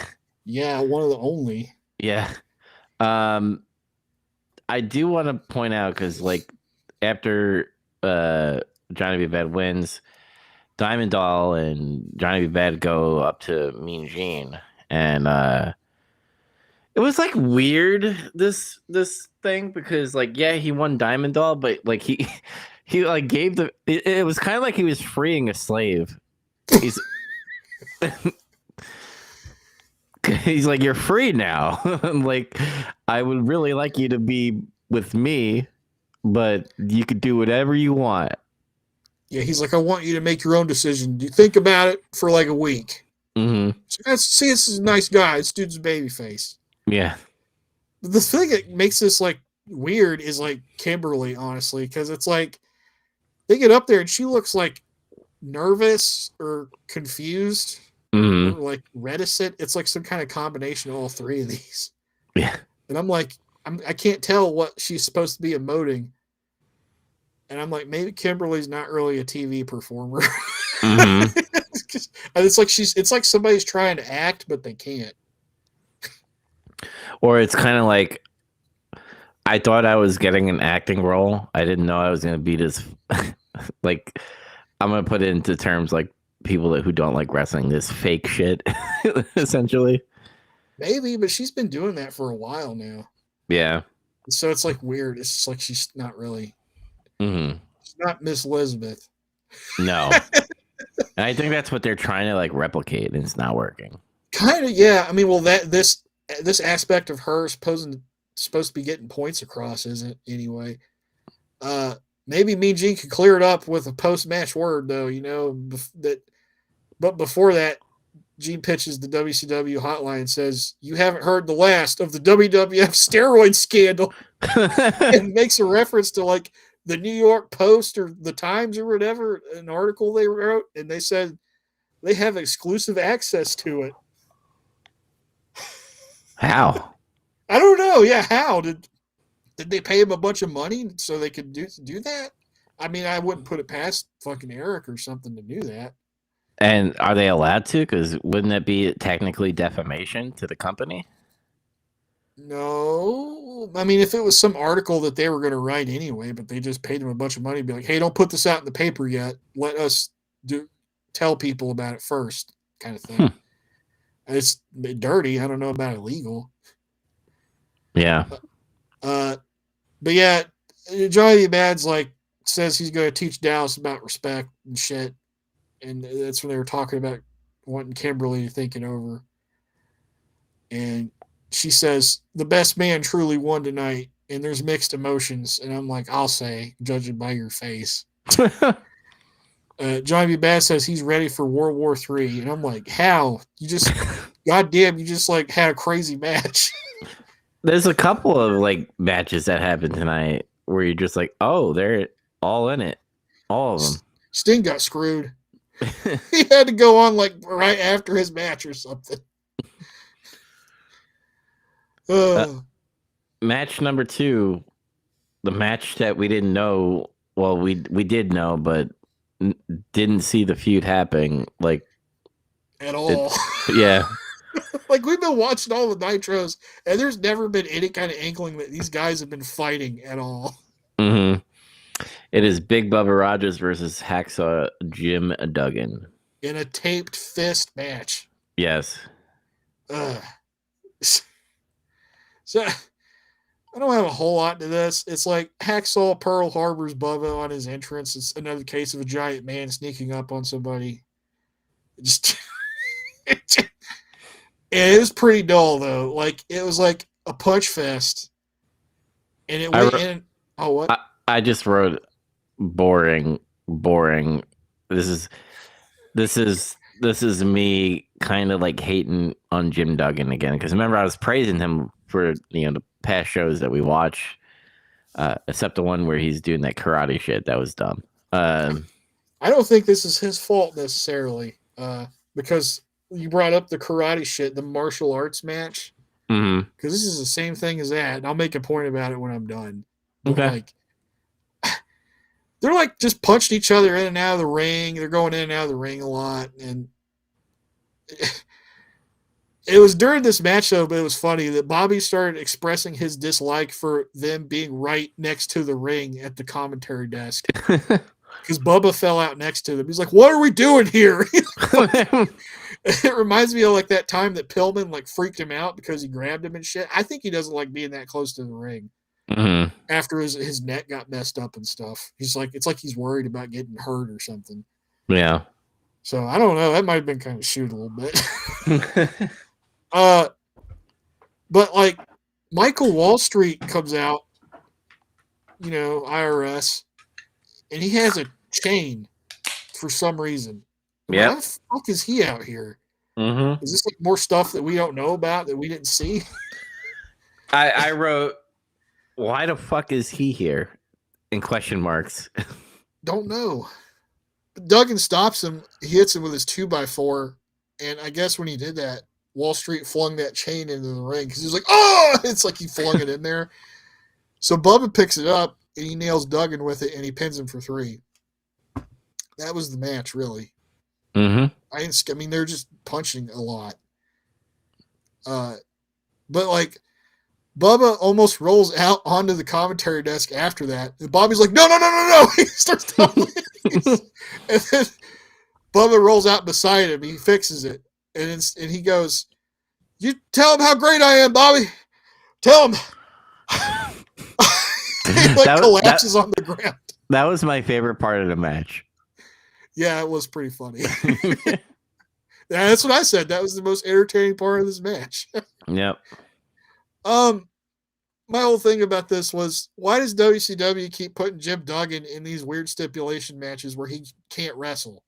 Yeah, one of the only. Yeah. I do want to point out, because, like, after Johnny B. Bad wins, Diamond Doll and Johnny B. Bad go up to Mean Gene, and it was like weird this thing, because like, yeah, he won Diamond Doll, but like he like gave it was kind of like he was freeing a slave. He's he's like, you're free now. Like, I would really like you to be with me, but you could do whatever you want. Yeah, he's like, I want you to make your own decision. You think about it for like a week. Mm-hmm. So this is a nice guy. This dude's a baby face. Yeah. The thing that makes this like weird is like Kimberly, honestly, because it's like they get up there and she looks like nervous or confused, or like reticent. It's like some kind of combination of all 3 of these. Yeah. And I'm like, I can't tell what she's supposed to be emoting. And I'm like, maybe Kimberly's not really a TV performer. Mm-hmm. It's like somebody's trying to act, but they can't. Or it's kind of like, I thought I was getting an acting role. I didn't know I was going to be this, like, I'm going to put it into terms like people who don't like wrestling, this fake shit, essentially. Maybe, but she's been doing that for a while now. Yeah. So it's like weird. It's just like she's not really. Mm-hmm. She's not Miss Elizabeth. No. And I think that's what they're trying to like replicate, and it's not working. Kind of, yeah. I mean, well, this aspect of her supposed to be getting points across isn't anyway. Maybe Mean Gene could clear it up with a post-match word, though. You know that. But before that, Gene pitches the WCW hotline and says, "You haven't heard the last of the WWF steroid scandal," and makes a reference to like the New York Post or the Times or whatever, an article they wrote, and they said they have exclusive access to it. How? I don't know. Yeah, how did they pay him a bunch of money so they could do that? I mean, I wouldn't put it past fucking Eric or something to do that. And are they allowed to? Because wouldn't that be technically defamation to the company? No, I mean, if it was some article that they were going to write anyway, but they just paid them a bunch of money to be like, "Hey, don't put this out in the paper yet. Let us tell people about it first," kind of thing. It's dirty. I don't know about illegal. Yeah. But yeah, Johnny Bad's like says he's going to teach Dallas about respect and shit, and that's when they were talking about wanting Kimberly to think it over. And she says the best man truly won tonight, and there's mixed emotions. And I'm like, I'll say, judging by your face. Johnny B. Bass says he's ready for World War III, and I'm like, how? You just, goddamn, you just like had a crazy match. There's a couple of like matches that happened tonight where you're just like, oh, they're all in it, all of them. Sting got screwed. He had to go on like right after his match or something. Match number 2, the match that we didn't know. Well, we did know, but didn't see the feud happening like at all. Yeah. Like we've been watching all the Nitros, and there's never been any kind of inkling that these guys have been fighting at all. Mm-hmm. It is Big Bubba Rogers versus Hacksaw Jim Duggan in a taped fist match. Yes. So I don't have a whole lot to this. It's like Hacksaw Pearl Harbor's Bubba on his entrance. It's another case of a giant man sneaking up on somebody. It was pretty dull though. Like it was like a punch fest, and it went in. Oh, what? I just wrote boring. This is me kind of like hating on Jim Duggan again, because remember I was praising him for the past shows that we watch, except the one where he's doing that karate shit. That was dumb. I don't think this is his fault necessarily, because you brought up the karate shit, the martial arts match, because this is the same thing as that. And I'll make a point about it when I'm done. Okay. Like, they're like just punched each other in and out of the ring. They're going in and out of the ring a lot, and it was during this match though. But it was funny that Bobby started expressing his dislike for them being right next to the ring at the commentary desk. Because Bubba fell out next to them. He's like, "What are we doing here?" It reminds me of like that time that Pillman like freaked him out because he grabbed him and shit. I think he doesn't like being that close to the ring. After his neck got messed up and stuff. He's like, it's like he's worried about getting hurt or something. Yeah. So I don't know. That might have been kind of shoot a little bit. But like Michael Wall Street comes out, IRS, and he has a chain for some reason. Yeah. Why the fuck is he out here? Is this like more stuff that we don't know about that we didn't see? I wrote, why the fuck is he here? In question marks. Don't know. But Duggan stops him. He hits him with his 2x4. And I guess when he did that, Wall Street flung that chain into the ring because he's like, oh! It's like he flung it in there. So Bubba picks it up and he nails Duggan with it and he pins him for 3. That was the match, really. I mean, they're just punching a lot. But like, Bubba almost rolls out onto the commentary desk after that. And Bobby's like, no. He starts telling and then Bubba rolls out beside him. He fixes it. And he goes, you tell him how great I am, Bobby. Tell him. He collapses on the ground. That was my favorite part of the match. Yeah, it was pretty funny. Yeah, that's what I said. That was the most entertaining part of this match. Yep. My whole thing about this was, why does WCW keep putting Jim Duggan in these weird stipulation matches where he can't wrestle?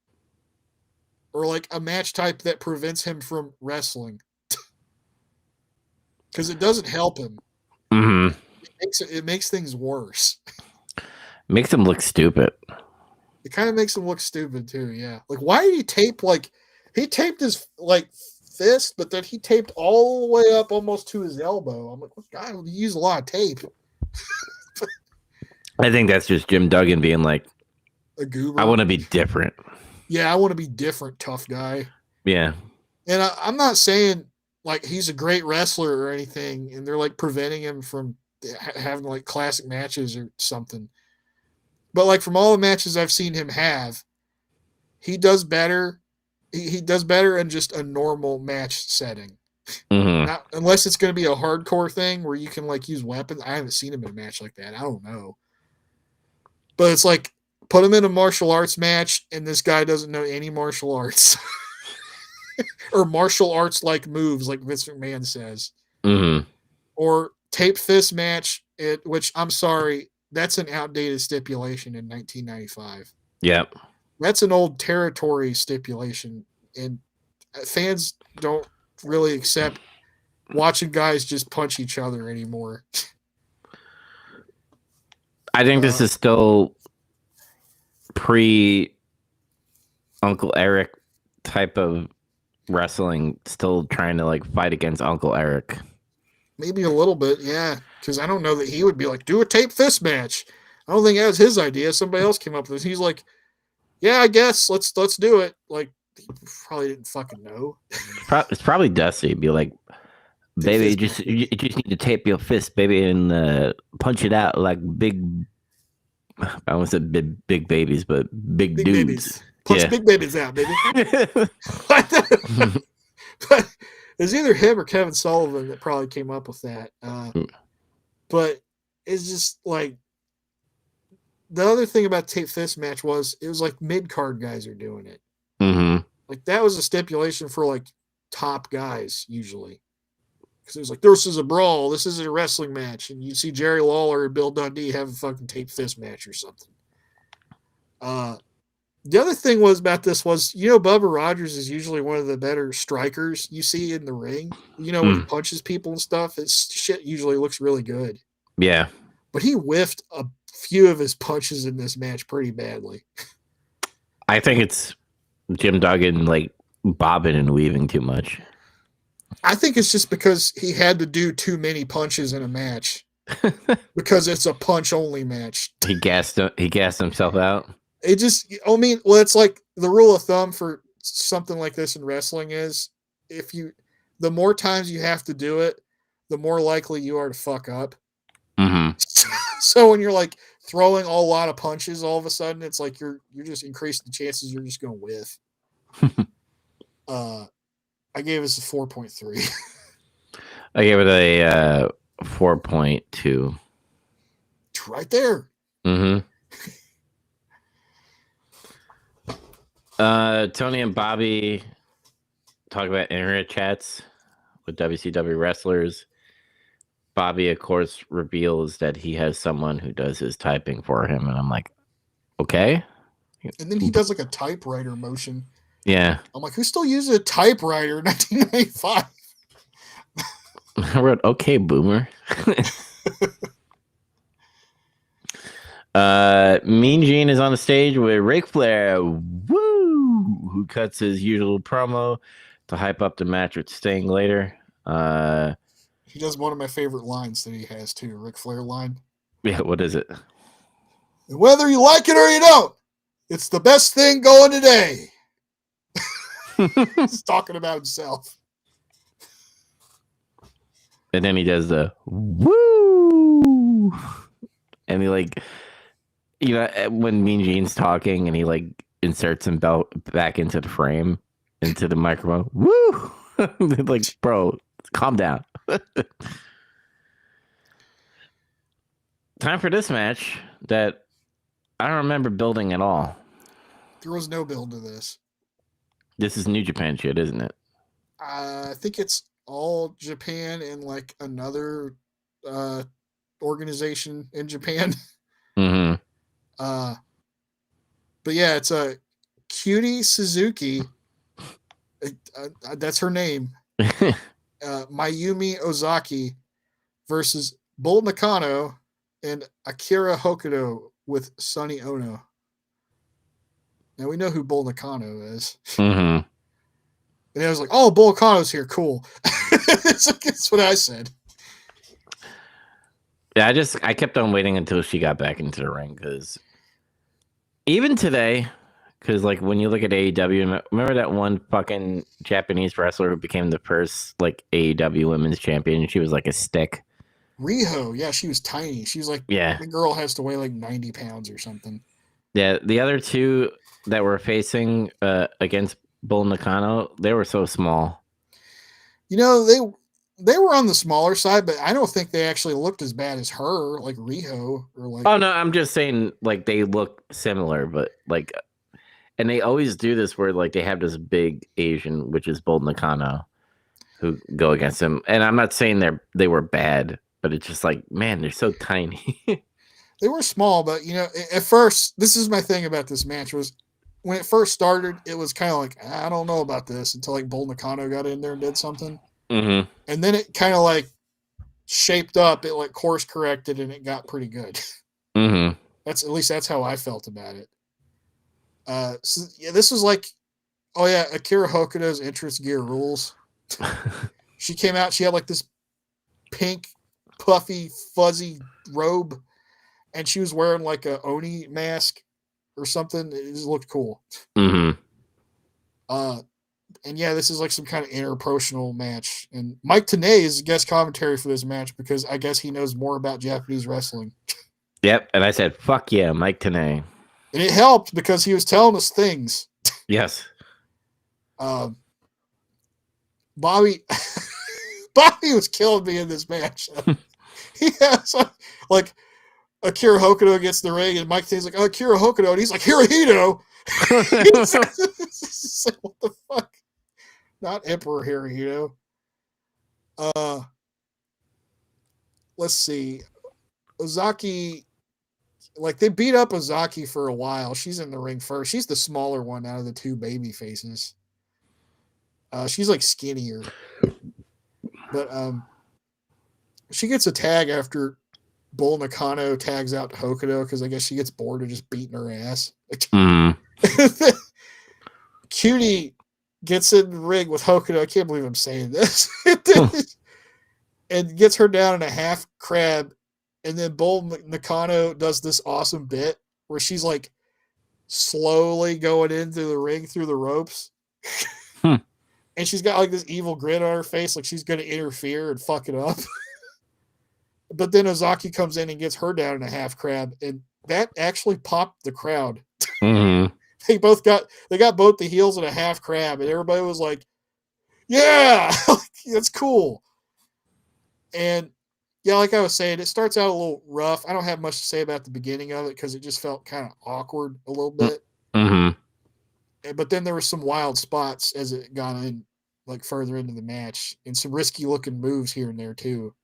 Or like a match type that prevents him from wrestling? Because it doesn't help him. It makes things worse. Makes him look stupid. It kind of makes him look stupid too, yeah. Like, why did he tape, he taped his, fist, but then he taped all the way up almost to his elbow. I'm like, God, he used a lot of tape. I think that's just Jim Duggan being like, a goober. I want to be different. Yeah, I want to be different, tough guy. Yeah. And I'm not saying like he's a great wrestler or anything, and they're like preventing him from having like classic matches or something. But like from all the matches I've seen him have, he does better. He does better in just a normal match setting. Mm-hmm. Not unless it's going to be a hardcore thing where you can like use weapons. I haven't seen him in a match like that. I don't know. But it's like put him in a martial arts match, and this guy doesn't know any martial arts or martial arts like moves, like Vince McMahon says. Mm-hmm. Or tape fist match, which I'm sorry, that's an outdated stipulation in 1995. Yep. That's an old territory stipulation, and fans don't really accept watching guys just punch each other anymore. I think this is still pre Uncle Eric type of wrestling, still trying to like fight against Uncle Eric. Maybe a little bit, yeah. Because I don't know that he would be like, do a tape fist match. I don't think that was his idea. Somebody else came up with it. He's like, yeah, I guess let's do it. Like, he probably didn't fucking know. It's probably Dusty. Be like, baby, you just need to tape your fist, baby, and punch it out like big. I almost said big babies, but big dudes. Babies. Punch big babies out, baby. But it's either him or Kevin Sullivan that probably came up with that. But it's just like the other thing about tape fist match was it was like mid card guys are doing it. Mm-hmm. Like that was a stipulation for like top guys usually. Because it was like, this is a brawl, this is a wrestling match, and you see Jerry Lawler and Bill Dundee have a fucking tape fist match or something. The other thing was about this was, Bubba Rogers is usually one of the better strikers you see in the ring. When he punches people and stuff, his shit usually looks really good. Yeah. But he whiffed a few of his punches in this match pretty badly. I think it's Jim Duggan like bobbing and weaving too much. I think it's just because he had to do too many punches in a match because it's a punch only match. He gassed himself out. It's like the rule of thumb for something like this in wrestling is the more times you have to do it, the more likely you are to fuck up. Mm-hmm. So when you're like throwing a lot of punches, all of a sudden it's like you're just increasing the chances you're just going to whiff. I gave us a 4.3. I gave it a 4.2. It's right there. Mm-hmm. Tony and Bobby talk about internet chats with WCW wrestlers. Bobby, of course, reveals that he has someone who does his typing for him, and I'm like, okay. And then he does like a typewriter motion. Yeah. I'm like, who still uses a typewriter in 1995? I wrote, okay, boomer. Mean Gene is on the stage with Ric Flair, who cuts his usual promo to hype up the match with Sting later. He does one of my favorite lines that he has too, Ric Flair line. Yeah, what is it? And whether you like it or you don't, it's the best thing going today. He's talking about himself. And then he does the woo. And he like, when Mean Gene's talking and he like inserts him back into the frame, into the microphone. Woo! Like, bro, calm down. Time for this match that I don't remember building at all. There was no build to this. This is New Japan shit, isn't it? I think it's all Japan and like another organization in Japan. Mm-hmm. But yeah, it's a Cutie Suzuki. That's her name. Mayumi Ozaki versus Bull Nakano and Akira Hokuto with Sonny Ono. Now we know who Bull Nakano is. Mm-hmm. And I was like, oh, Bull Nakano's here. Cool. That's what I said. Yeah, I kept on waiting until she got back into the ring because even today, Because like when you look at AEW, remember that one fucking Japanese wrestler who became the first like AEW Women's Champion? She was like a stick. Riho, yeah, she was tiny. She was like, Yeah, the girl has to weigh like 90 pounds or something. yeah. The other two that were facing against Bull Nakano, they were so small. You know, they were on the smaller side, but I don't think they actually looked as bad as her, like Riho or like. Oh no, I'm just saying like they look similar, but like, and they always do this where like they have this big Asian, which is Bull Nakano, who go against them. And I'm not saying they were bad, but it's just like, man, they're so tiny. They were small, but you know, at first, this is my thing about this match was when it first started, it was kind of like I don't know about this until like Bull Nakano got in there and did something, Mm-hmm. and then it kind of like shaped up, it like course corrected, and it got pretty good. Mm-hmm. That's at least that's how I felt about it. So yeah, this was like, oh yeah, Akira Hokuto's entrance gear rules. She came out, she had like this pink, puffy, fuzzy robe, and she was wearing like a Oni mask or something. It just looked cool. Mm-hmm. And yeah, this is like some kind of interpromotional match. And Mike Tenay is guest commentary for this match because I guess he knows more about Japanese wrestling. Yep. And I said, fuck yeah, Mike Tenay. And it helped because he was telling us things. Yes. Bobby Bobby was killing me in this match. He has like Akira Hokuto gets the ring and Mike Tenay's like, oh, Akira Hokuto, and he's like, Hirohito. What the fuck? Not Emperor Hirohito. Let's see. Ozaki, like they beat up Ozaki for a while. She's in the ring first. She's the smaller one out of the two baby faces. She's like skinnier. But she gets a tag after Bull Nakano tags out to Hokuto because I guess she gets bored of just beating her ass. Mm. Cutie gets in the ring with Hokuto. I can't believe I'm saying this. And gets her down in a half crab. And then Bull Nakano does this awesome bit where she's like slowly going into the ring through the ropes. And she's got like this evil grin on her face, like she's going to interfere and fuck it up. But then Ozaki comes in and gets her down in a half crab. And that actually popped the crowd. Mm-hmm. They got both the heels and a half crab, and everybody was like, yeah, that's cool. And yeah, like I was saying, it starts out a little rough. I don't have much to say about the beginning of it because it just felt kind of awkward a little bit. Mm-hmm. But then there were some wild spots as it got in, like further into the match, and some risky looking moves here and there too.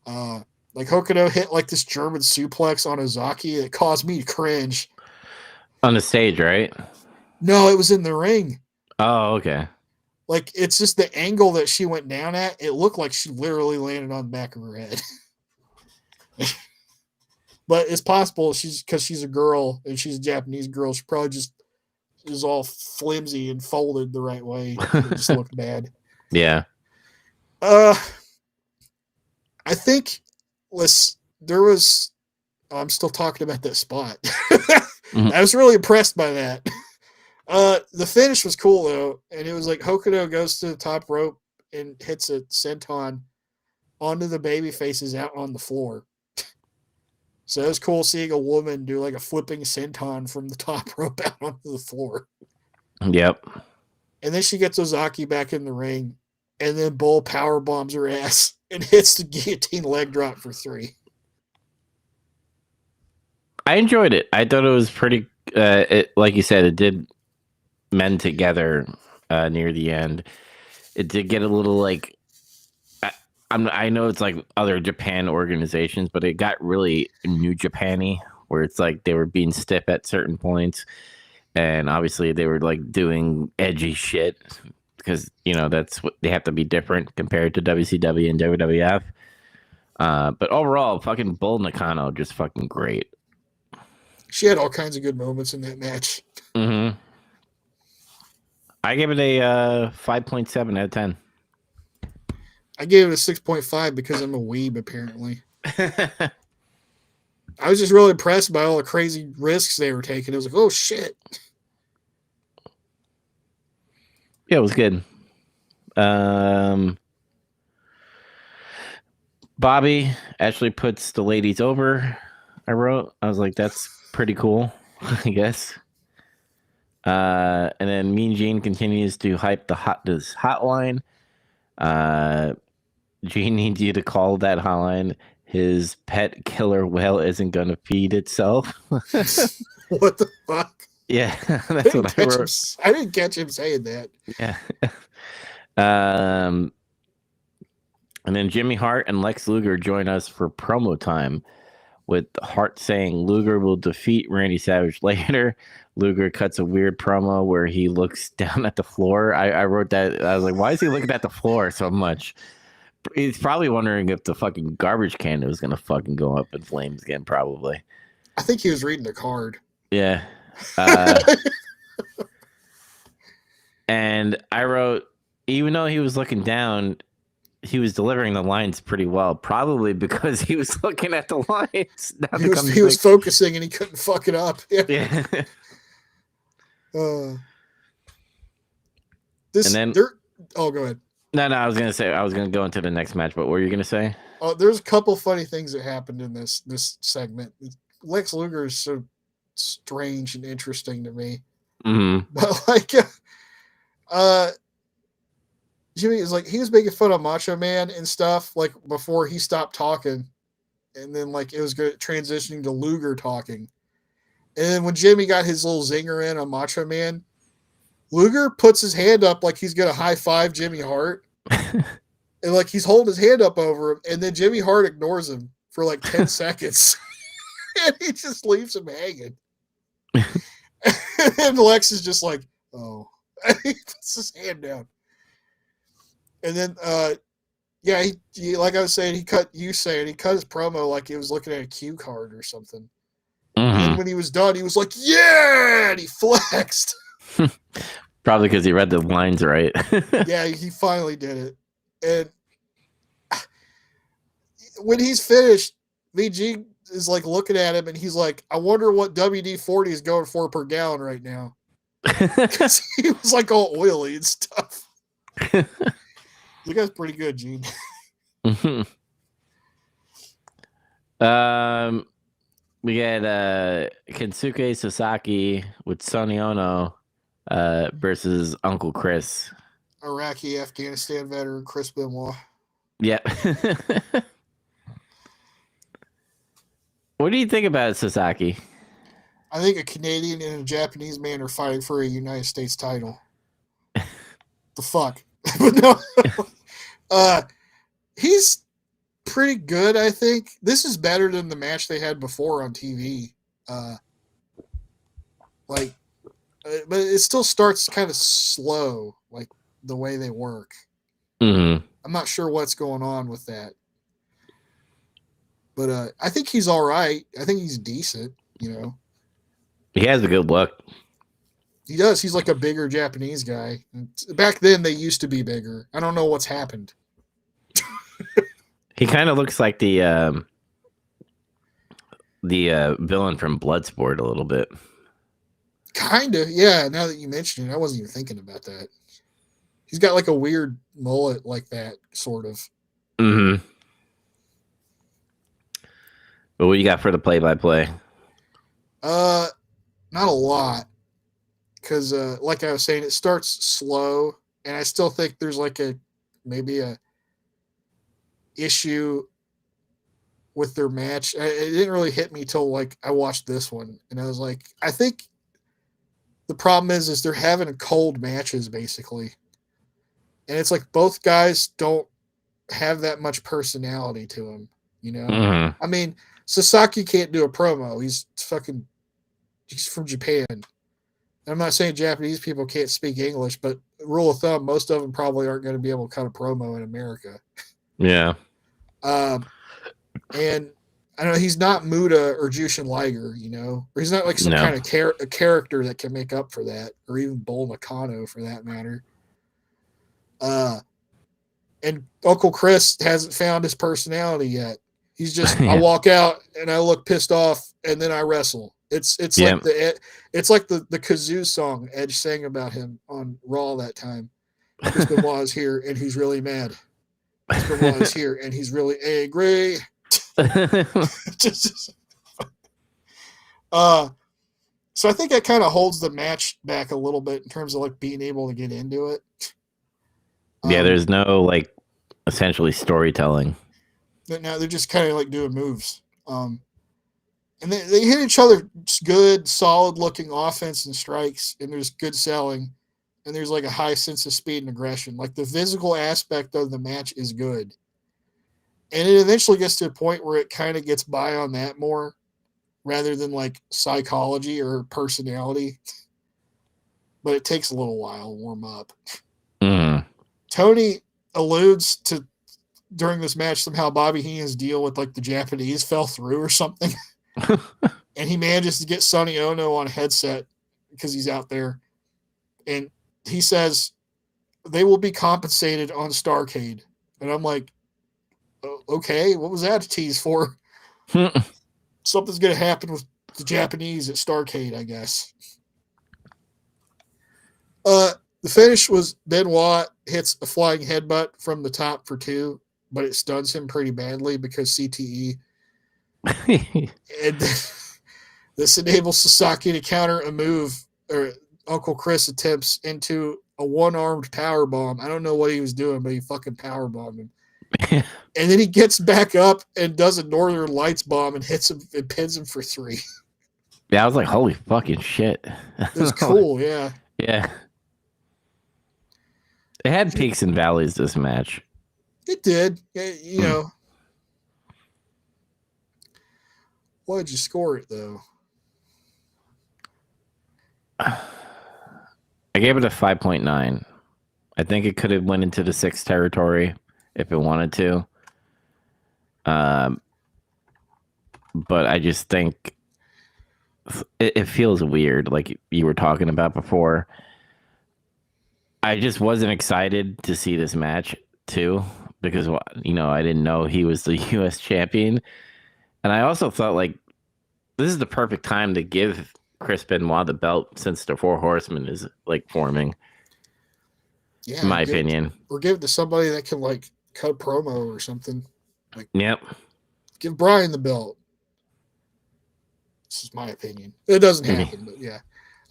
Like Hokuto hit like this German suplex on Ozaki that caused me to cringe. On the stage, right? No, it was in the ring. Oh, okay. Like, it's just the angle that she went down at. It looked like she literally landed on the back of her head. But it's possible because she's a girl and she's a Japanese girl. She probably just is all flimsy and folded the right way. It just looked bad. Yeah. I think I'm still talking about that spot. Mm-hmm. I was really impressed by that. The finish was cool though, and it was like Hokuto goes to the top rope and hits a senton onto the baby faces out on the floor. So it was cool seeing a woman do like a flipping senton from the top rope out onto the floor. Yep. And then she gets Ozaki back in the ring, and then Bull power bombs her ass and hits the guillotine leg drop for 3. I enjoyed it. I thought it was pretty. Like you said, it did mend together near the end. It did get a little like. I know it's like other Japan organizations, but it got really New Japan-y, where it's like they were being stiff at certain points, and obviously they were like doing edgy shit because that's what they have to be different compared to WCW and WWF. But overall, fucking Bull Nakano just fucking great. She had all kinds of good moments in that match. Mm-hmm. I gave it a 5.7 out of 10. I gave it a 6.5 because I'm a weeb, apparently. I was just really impressed by all the crazy risks they were taking. It was like, oh, shit. Yeah, it was good. Bobby actually puts the ladies over. I was like, that's pretty cool, I guess. And then Mean Gene continues to hype this hotline. Gene needs you to call that hotline. His pet killer whale isn't going to feed itself. What the fuck? Yeah, that's what I wrote. I didn't catch him saying that. Yeah. And then Jimmy Hart and Lex Luger join us for promo time, with Hart saying Luger will defeat Randy Savage later. Luger cuts a weird promo where he looks down at the floor. I wrote that. I was like, why is he looking at the floor so much? He's probably wondering if the fucking garbage can was going to fucking go up in flames again, probably. I think he was reading the card. Yeah. And I wrote, even though he was looking down, he was delivering the lines pretty well, probably because he was looking at the lines. He was focusing and he couldn't fuck it up. Yeah. Go ahead. No, I was gonna go into the next match, but what were you gonna say? Oh, there's a couple funny things that happened in this segment. Lex Luger is so strange and interesting to me. Mm-hmm. But like, Jimmy is like, he was making fun of Macho Man and stuff like before he stopped talking, and then like it was good transitioning to Luger talking, and then when Jimmy got his little zinger in on Macho Man, Luger puts his hand up like he's gonna high five Jimmy Hart, and like he's holding his hand up over him, and then Jimmy Hart ignores him for like 10 seconds, and he just leaves him hanging. And Lex is just like, oh, he puts his hand down. And then, he like I was saying, he cut his promo like he was looking at a cue card or something. Mm-hmm. And when he was done, he was like, yeah, and he flexed. Probably because he read the lines right. Yeah, he finally did it. And when he's finished, VG is like looking at him and he's like, I wonder what WD-40 is going for per gallon right now. Because he was like all oily and stuff. You guys pretty good, Gene. We got Kensuke Sasaki with Sonny Ono versus Uncle Chris. Iraqi Afghanistan veteran Chris Benoit. Yep. What do you think about Sasaki? I think a Canadian and a Japanese man are fighting for a United States title. The fuck? But no. He's pretty good, I think. This is better than the match they had before on TV. But it still starts kind of slow, like the way they work. Mm-hmm. I'm not sure what's going on with that. But I think he's all right. I think he's decent, you know. He has a good look. He does. He's like a bigger Japanese guy. Back then, they used to be bigger. I don't know what's happened. He kind of looks like the villain from Bloodsport a little bit. Kind of, yeah. Now that you mention it, I wasn't even thinking about that. He's got like a weird mullet like that, sort of. Mm-hmm. But what you got for the play-by-play? Not a lot. Because, like I was saying, it starts slow, and I still think there's like maybe a issue with their match. It didn't really hit me till like I watched this one, and I was like, I think the problem is they're having cold matches basically, and it's like both guys don't have that much personality to them, you know. Mm-hmm. I mean, Sasaki can't do a promo. He's from Japan. I'm not saying Japanese people can't speak English, but rule of thumb, most of them probably aren't going to be able to cut a promo in America. Yeah. And I know he's not Muda or Jushin Liger, you know, or he's not like some kind of a character that can make up for that, or even Bull Nakano for that matter. And Uncle Chris hasn't found his personality yet. He's just, I walk out and I look pissed off and then I wrestle. It's like the kazoo song Edge sang about him on Raw that time. Chris Benoit is here and he's really mad. Chris Benoit is here and he's really angry. Just, so I think that kind of holds the match back a little bit in terms of like being able to get into it. Yeah, there's no like essentially storytelling. Now they're just kind of like doing moves. And they hit each other good, solid looking offense and strikes, and there's good selling, and there's like a high sense of speed and aggression. Like the physical aspect of the match is good. And it eventually gets to a point where it kind of gets by on that more rather than like psychology or personality. But it takes a little while to warm up. Mm. Tony alludes to during this match somehow Bobby Heenan's deal with like the Japanese fell through or something. And he manages to get Sonny Ono on a headset because he's out there. And he says they will be compensated on Starrcade. And I'm like, okay, what was that a tease for? Something's going to happen with the Japanese at Starrcade, I guess. The finish was Benoit hits a flying headbutt from the top for 2, but it stuns him pretty badly because CTE. And this enables Sasaki to counter a move, or Uncle Chris attempts into a one-armed power bomb. I don't know what he was doing, but he fucking power bombed him. And then he gets back up and does a Northern Lights bomb and hits him and pins him for 3. Yeah, I was like, holy fucking shit. It was cool, yeah. Yeah. It had peaks and valleys, this match. It did. You know. What did you score it, though? I gave it a 5.9. I think it could have went into the 6 territory if it wanted to. But I just think it feels weird, like you were talking about before. I just wasn't excited to see this match, too, because, you know, I didn't know he was the U.S. champion. And I also thought, like, this is the perfect time to give Chris Benoit the belt since the 4 Horsemen is, like, forming. Yeah, in my opinion. Or give it to somebody that can, like, cut a promo or something. Like, yep. Give Brian the belt. This is my opinion. It doesn't happen, but yeah.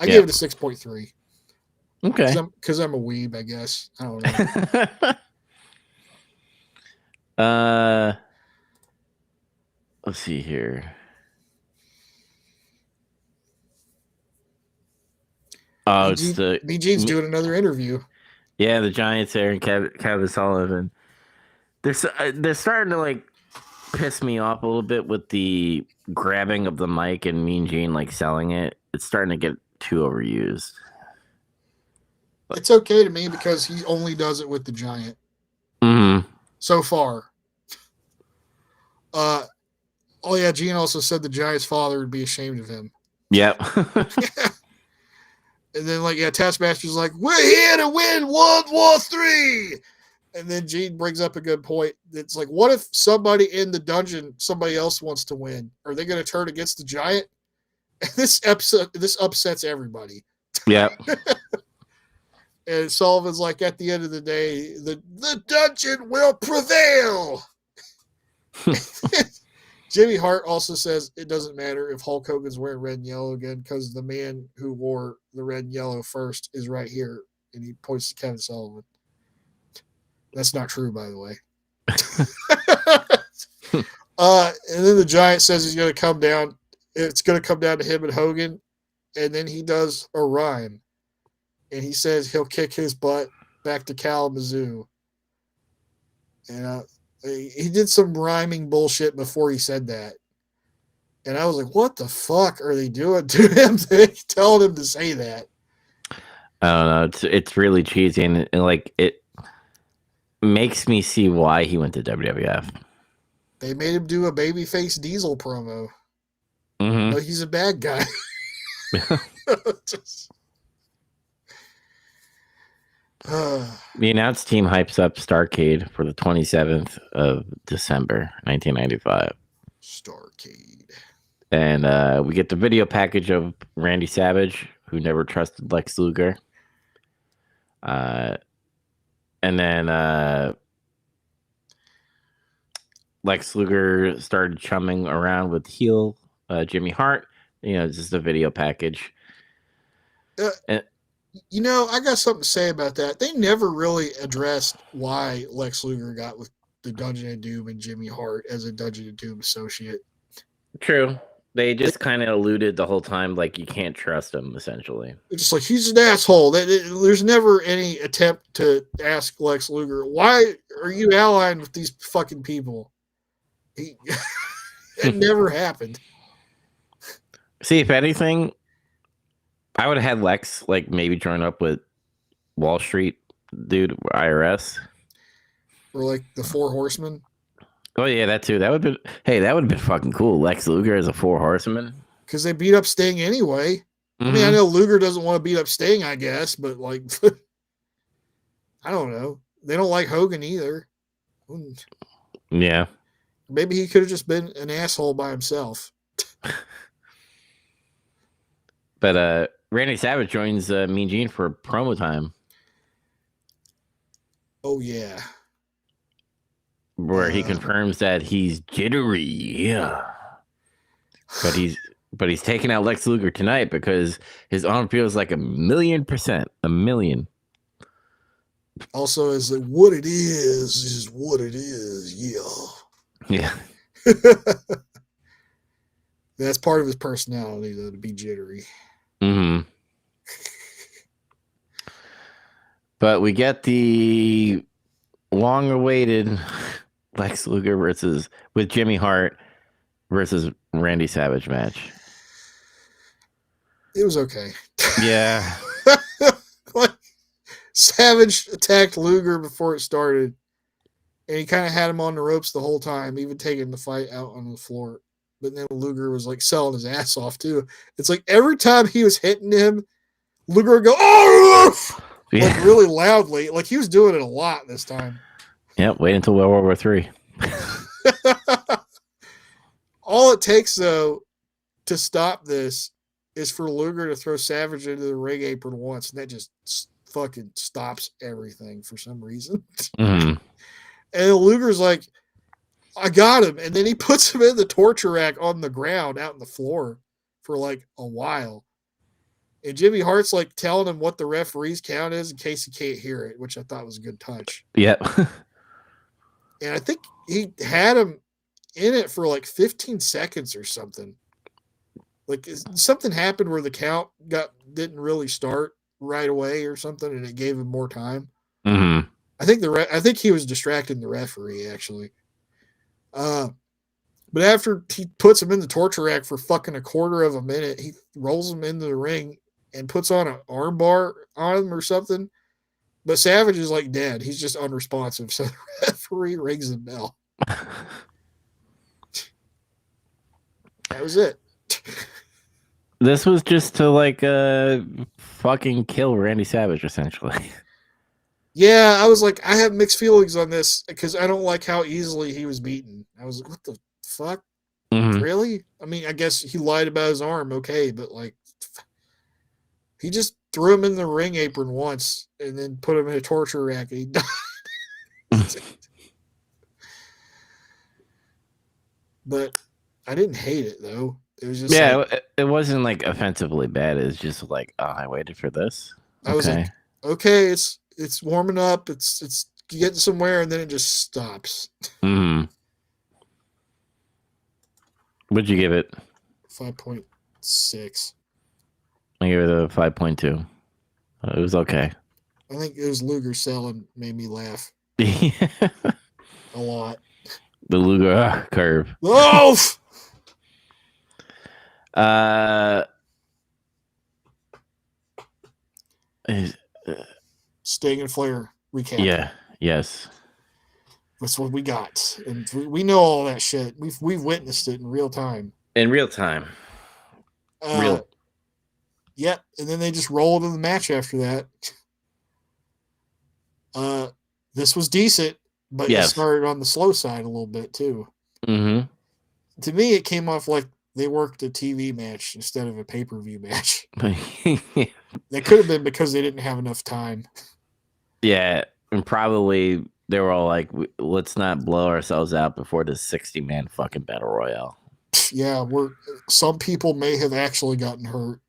I gave it a 6.3. Okay. Because I'm a weeb, I guess. I don't know. Let's see here. Oh, it's the BG's doing another interview. Yeah, the Giants there and Kevin Sullivan. They're starting to like piss me off a little bit with the grabbing of the mic and Mean Gene like selling it. It's starting to get too overused. It's okay to me because he only does it with the Giant. Mm-hmm. So far. Oh yeah, Gene also said the Giant's father would be ashamed of him. Yep. And then like, yeah, Taskmaster's like, we're here to win World War III. And then Gene brings up a good point. It's like, what if somebody in the dungeon, somebody else wants to win? Are they going to turn against the Giant? And this upsets everybody. Yep. And Sullivan's like, at the end of the day, the dungeon will prevail. Jimmy Hart also says it doesn't matter if Hulk Hogan's wearing red and yellow again because the man who wore the red and yellow first is right here. And he points to Kevin Sullivan. That's not true, by the way. And then the Giant says he's going to come down. It's going to come down to him and Hogan. And then he does a rhyme. And he says he'll kick his butt back to Kalamazoo. And he did some rhyming bullshit before he said that. And I was like, what the fuck are they doing to him? They telling him to say that. I don't know. It's really cheesy. And like, it makes me see why he went to WWF. They made him do a babyface Diesel promo. Mm-hmm. But he's a bad guy. The announced team hypes up Starrcade for the 27th of December, 1995. Starrcade. And we get the video package of Randy Savage, who never trusted Lex Luger. And then Lex Luger started chumming around with heel Jimmy Hart. Just a video package. And, I got something to say about that. They never really addressed why Lex Luger got with the Dungeon of Doom and Jimmy Hart as a Dungeon of Doom associate. true. They just kind of alluded the whole time, like you can't trust him, essentially. It's just like, he's an asshole. There's never any attempt to ask Lex Luger, why are you allying with these fucking people? It never happened. See, if anything, I would have had Lex like maybe join up with Wall Street dude, IRS, Or like the Four Horsemen. Oh yeah, that too. That would be that would have been fucking cool. Lex Luger as a Four Horseman. Because they beat up Sting anyway. Mm-hmm. I mean, I know Luger doesn't want to beat up Sting, I guess, but like, I don't know. They don't like Hogan either. Yeah. Maybe he could have just been an asshole by himself. But Randy Savage joins Mean Gene for promo time. Oh yeah. Where he confirms that he's jittery. Yeah. But he's taking out Lex Luger tonight because his arm feels like 1,000,000%. 1,000,000. Also, is that what it is what it is. Yeah. That's part of his personality, though, to be jittery. Mm-hmm. But we get the long-awaited Lex Luger with Jimmy Hart versus Randy Savage match. It was okay. Yeah. Like, Savage attacked Luger before it started, and he kind of had him on the ropes the whole time, even taking the fight out on the floor. But then Luger was like selling his ass off too. It's like every time he was hitting him, Luger would go, "Oh!" Yeah. Like really loudly. Like he was doing it a lot this time. Yep. Wait until World War III. All it takes, though, to stop this is for Luger to throw Savage into the ring apron once, and that just fucking stops everything for some reason. Mm-hmm. And Luger's like, I got him. And then he puts him in the torture rack on the ground out on the floor for like a while. And Jimmy Hart's like telling him what the referee's count is in case he can't hear it, which I thought was a good touch. Yep. And I think he had him in it for like 15 seconds or something. Like something happened where the count didn't really start right away or something, and it gave him more time. Mm-hmm. I think he was distracting the referee actually. But after he puts him in the torture rack for fucking a quarter of a minute, he rolls him into the ring and puts on an arm bar on him or something. But Savage is like dead. He's just unresponsive. So the referee rings the bell. That was it. This was just to like fucking kill Randy Savage, essentially. Yeah, I was like, I have mixed feelings on this because I don't like how easily he was beaten. I was like, what the fuck? Mm-hmm. Really? I mean, I guess he lied about his arm, okay, but like, he just threw him in the ring apron once and then put him in a torture rack and he died. But I didn't hate it though. It was just it wasn't like offensively bad. It's just like, oh, I waited for this. I was like, okay, it's warming up, it's getting somewhere, and then it just stops. Mm-hmm. What'd you give it? 5.6. I gave it a 5.2. It was okay. I think it was Luger selling made me laugh a lot. The Luger curve. Oh! Sting and Flair recap. Yeah. Yes. That's what we got, and we know all that shit. We've witnessed it in real time. In real time. Yep, and then they just rolled in the match after that. This was decent, but it started on the slow side a little bit too. Mm-hmm. To me, it came off like they worked a TV match instead of a pay-per-view match. That could have been because they didn't have enough time. Yeah, And probably they were all like, let's not blow ourselves out before the 60-man fucking battle royale. Yeah, some people may have actually gotten hurt.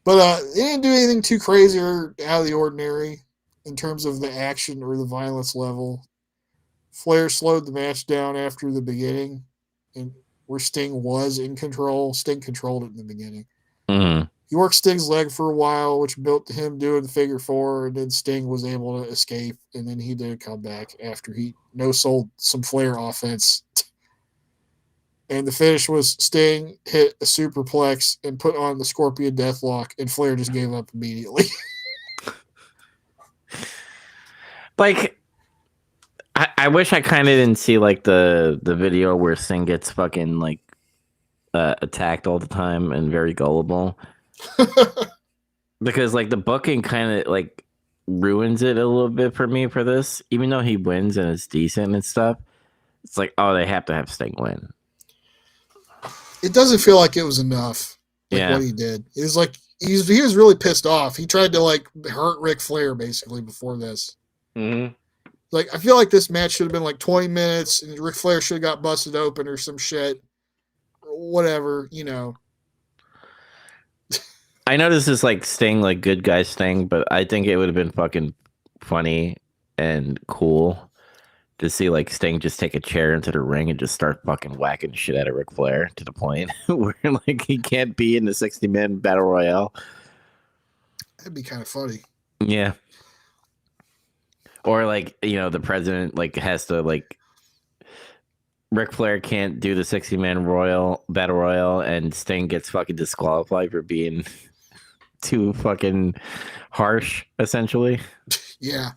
But they didn't do anything too crazy or out of the ordinary in terms of the action or the violence level. Flair slowed the match down after the beginning, and where Sting was in control. Sting controlled it in the beginning. Mm-hmm. He worked Sting's leg for a while, which built to him doing the figure four, and then Sting was able to escape, and then he did a comeback after he no-sold some Flair offense. And the finish was Sting hit a superplex and put on the Scorpion Deathlock, and Flair just gave up immediately. Like, I wish I kind of didn't see like the video where Sting gets fucking like attacked all the time and very gullible. Because like the booking kind of like ruins it a little bit for me for this, even though he wins and it's decent and stuff. It's like, oh, they have to have Sting win. It doesn't feel like it was enough. Like what he did. It was like he was really pissed off. He tried to like hurt Ric Flair basically before this. Mm-hmm. Like I feel like this match should have been like 20 minutes, and Ric Flair should have got busted open or some shit, or whatever, you know. I know this is like Sting, like good guy Sting, but I think it would have been fucking funny and cool to see like Sting just take a chair into the ring and just start fucking whacking shit out of Ric Flair to the point where like he can't be in the 60-man battle royale. That'd be kind of funny. Yeah. Or like, you know, the president like has to like Ric Flair can't do the 60-man battle royal, and Sting gets fucking disqualified for being too fucking harsh, essentially. Yeah.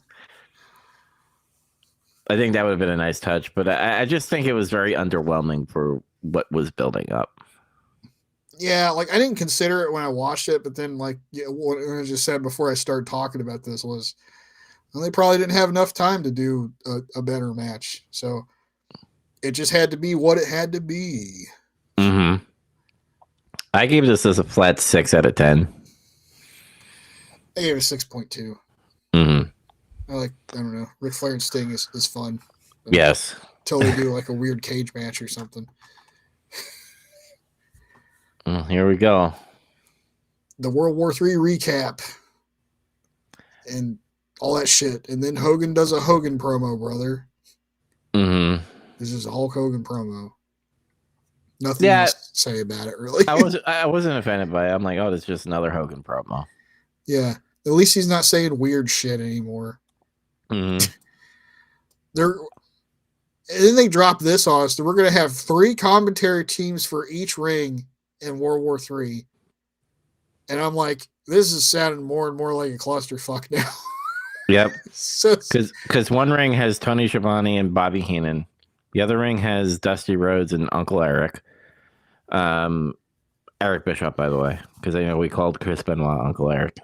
I think that would have been a nice touch, but I just think it was very underwhelming for what was building up. Yeah, like I didn't consider it when I watched it, but then like what I just said before I started talking about this was, well, they probably didn't have enough time to do a better match, so it just had to be what it had to be. Mm-hmm. I gave this as a flat 6 out of 10. I gave it a 6.2. Mm-hmm. I don't know. Ric Flair and Sting is fun. Yes. Until they do like a weird cage match or something. Here we go. The World War III recap. And all that shit. And then Hogan does a Hogan promo, brother. Mm-hmm. This is a Hulk Hogan promo. Nothing else to say about it, really. I wasn't offended by it. I'm like, oh, this is just another Hogan promo. Yeah. At least he's not saying weird shit anymore. Mm-hmm. And then they drop this on us. We're going to have 3 commentary teams for each ring in World War III. And I'm like, this is sounding more and more like a clusterfuck now. Yep. So, because one ring has Tony Schiavone and Bobby Heenan. The other ring has Dusty Rhodes and Uncle Eric. Eric Bischoff, by the way, because I know we called Chris Benoit Uncle Eric.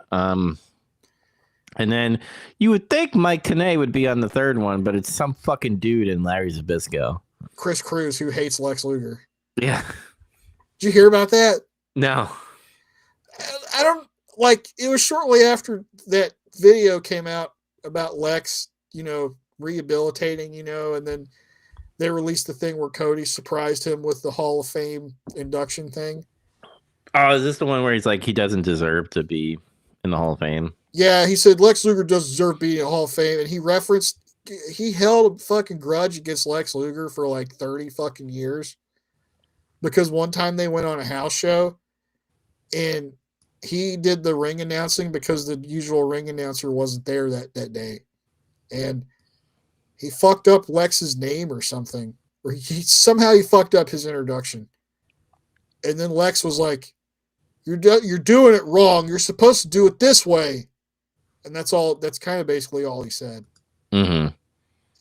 And then you would think Mike Tenay would be on the third one, but it's some fucking dude in Larry Zbyszko. Chris Cruz, who hates Lex Luger. Yeah. Did you hear about that? No. I don't, like, it was shortly after that video came out about Lex, you know, rehabilitating, you know, and then they released the thing where Cody surprised him with the Hall of Fame induction thing. Oh, is this the one where he's like, he doesn't deserve to be in the Hall of Fame? Yeah, he said Lex Luger doesn't deserve being in the Hall of Fame, and he held a fucking grudge against Lex Luger for like 30 fucking years because one time they went on a house show and he did the ring announcing because the usual ring announcer wasn't there that day, and he fucked up Lex's name or something, or he fucked up his introduction, and then Lex was like, "You're doing it wrong. You're supposed to do it this way." And that's all. That's kind of basically all he said. Mm-hmm.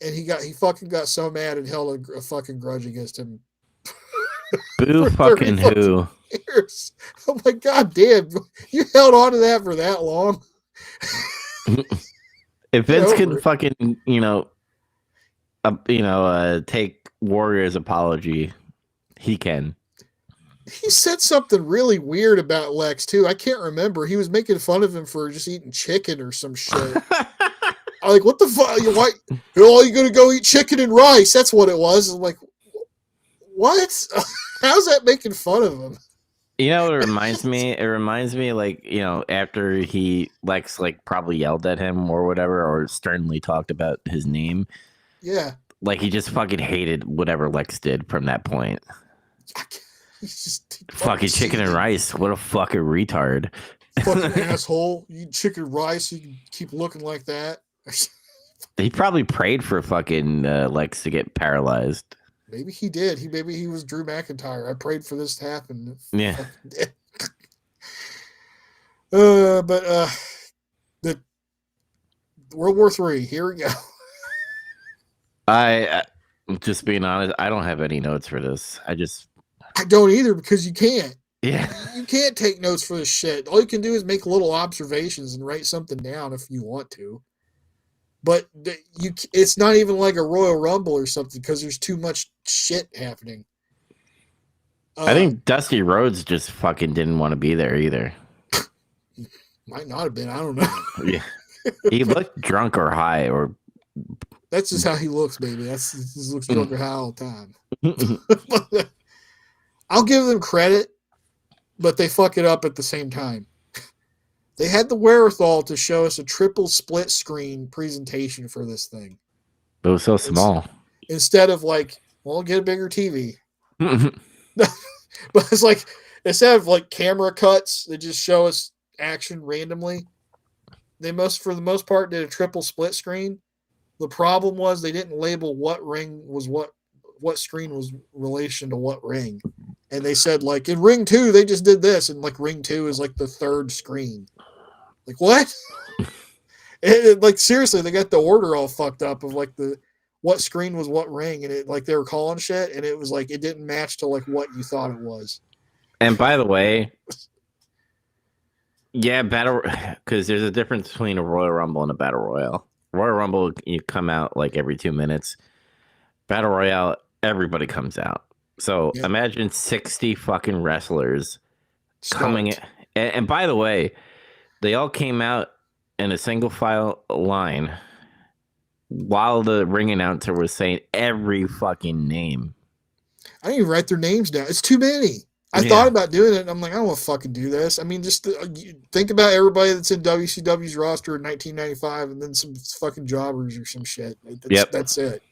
And he fucking got so mad and held a fucking grudge against him. Boo fucking who? Years. I'm like, God damn, you held on to that for that long. If Vince can fucking, take Warrior's apology, he can. He said something really weird about Lex too. I can't remember. He was making fun of him for just eating chicken or some shit. I'm like, what the fuck? Why? Oh, you gonna go eat chicken and rice? That's what it was. I'm like, what? How's that making fun of him? You know what it reminds me? It reminds me, like, you know, after Lex, like, probably yelled at him or whatever, or sternly talked about his name. Yeah. Like, he just fucking hated whatever Lex did from that point. He's just fucking chicken and rice. What a fucking retard. Fucking asshole. You eat chicken and rice, you can keep looking like that. He probably prayed for fucking Lex to get paralyzed. Maybe he did. Maybe he was Drew McIntyre. I prayed for this to happen. Yeah. The World War III. Here we go. I'm just being honest. I don't have any notes for this. I don't either because you can't. Yeah. You can't take notes for this shit. All you can do is make little observations and write something down if you want to. But it's not even like a Royal Rumble or something because there's too much shit happening. I think Dusty Rhodes just fucking didn't want to be there either. Might not have been. I don't know. Yeah. He looked drunk or high, or that's just how he looks, baby. He looks drunk or high all the time. I'll give them credit, but they fuck it up at the same time. They had the wherewithal to show us a triple split screen presentation for this thing. It was so small. Instead of like, well, get a bigger TV. But it's like, instead of like camera cuts that just show us action randomly, for the most part, did a triple split screen. The problem was they didn't label what ring was what screen was relation to what ring. And they said, like, in Ring 2, they just did this. And, like, Ring 2 is, like, the third screen. Like, what? Like, seriously, they got the order all fucked up of, like, what screen was what ring. And, they were calling shit. And it was, like, it didn't match to, like, what you thought it was. And by the way, yeah, because there's a difference between a Royal Rumble and a Battle Royale. Royal Rumble, you come out, like, every 2 minutes. Battle Royale, everybody comes out. So imagine 60 fucking wrestlers coming in. And by the way, they all came out in a single file line while the ring announcer was saying every fucking name. I didn't even write their names down. It's too many. I thought about doing it, and I'm like, I don't want to fucking do this. I mean, just think about everybody that's in WCW's roster in 1995 and then some fucking jobbers or some shit. That's it.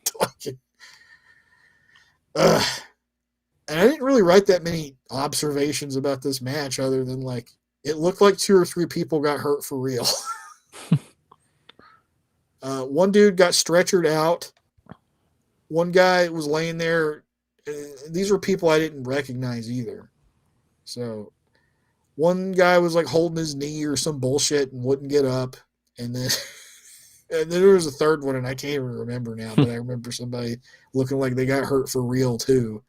And I didn't really write that many observations about this match other than, like, it looked like 2 or 3 people got hurt for real. One dude got stretchered out. One guy was laying there. These were people I didn't recognize either. So one guy was, like, holding his knee or some bullshit and wouldn't get up. And then there was a third one, and I can't even remember now, but I remember somebody looking like they got hurt for real, too.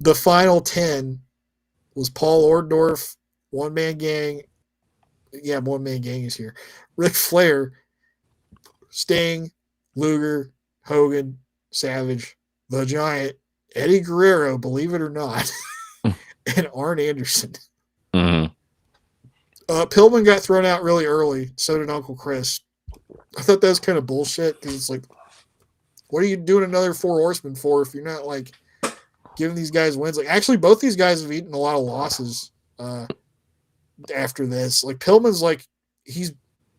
The final 10 was Paul Orndorff, One Man Gang. Yeah, One Man Gang is here. Ric Flair, Sting, Luger, Hogan, Savage, The Giant, Eddie Guerrero, believe it or not, and Arn Anderson. Mm-hmm. Pillman got thrown out really early. So did Uncle Chris. I thought that was kind of bullshit because it's like, what are you doing another 4 Horsemen for if you're not, like, giving these guys wins? Like, actually, both these guys have eaten a lot of losses after this. Like, Pillman's, like, he's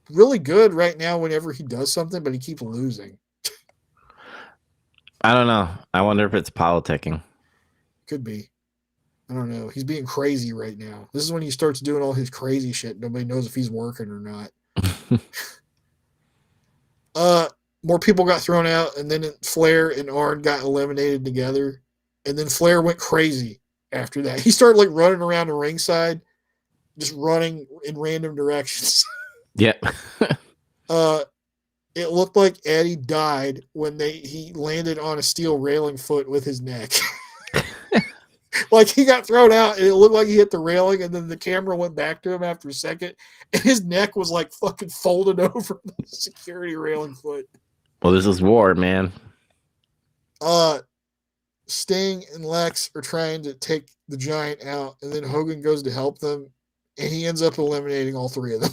really good right now whenever he does something, but he keeps losing. I don't know. I wonder if it's politicking. Could be. I don't know. He's being crazy right now. This is when he starts doing all his crazy shit. Nobody knows if he's working or not. More people got thrown out, and then Flair and Arn got eliminated together. And then Flair went crazy after that. He started, like, running around the ringside, just running in random directions. Yeah. It looked like Eddie died when he landed on a steel railing foot with his neck. Like, he got thrown out, and it looked like he hit the railing, and then the camera went back to him after a second, and his neck was, like, fucking folded over the security railing foot. Well, this is war, man. Sting and Lex are trying to take the Giant out, and then Hogan goes to help them, and he ends up eliminating all three of them.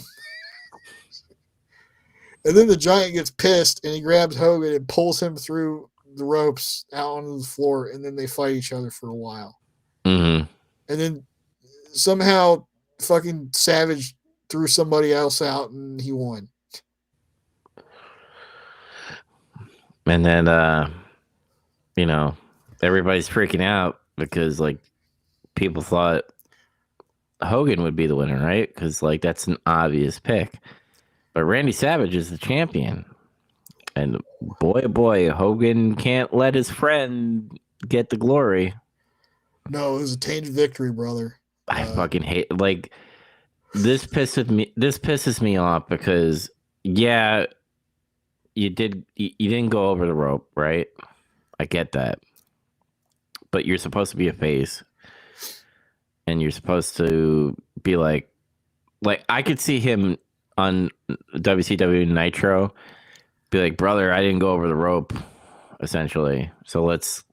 And then the Giant gets pissed, and he grabs Hogan and pulls him through the ropes out onto the floor, and then they fight each other for a while. Mm-hmm. And then somehow fucking Savage threw somebody else out, and he won. And then, everybody's freaking out because, like, people thought Hogan would be the winner, right? Because, like, that's an obvious pick. But Randy Savage is the champion. And boy, oh boy, Hogan can't let his friend get the glory. No, it was a tainted victory, brother. I fucking hate, like, this pisses me off because, yeah, you didn't go over the rope, right? I get that. But you're supposed to be a face. And you're supposed to be like I could see him on WCW Nitro be like, brother, I didn't go over the rope, essentially. So let's,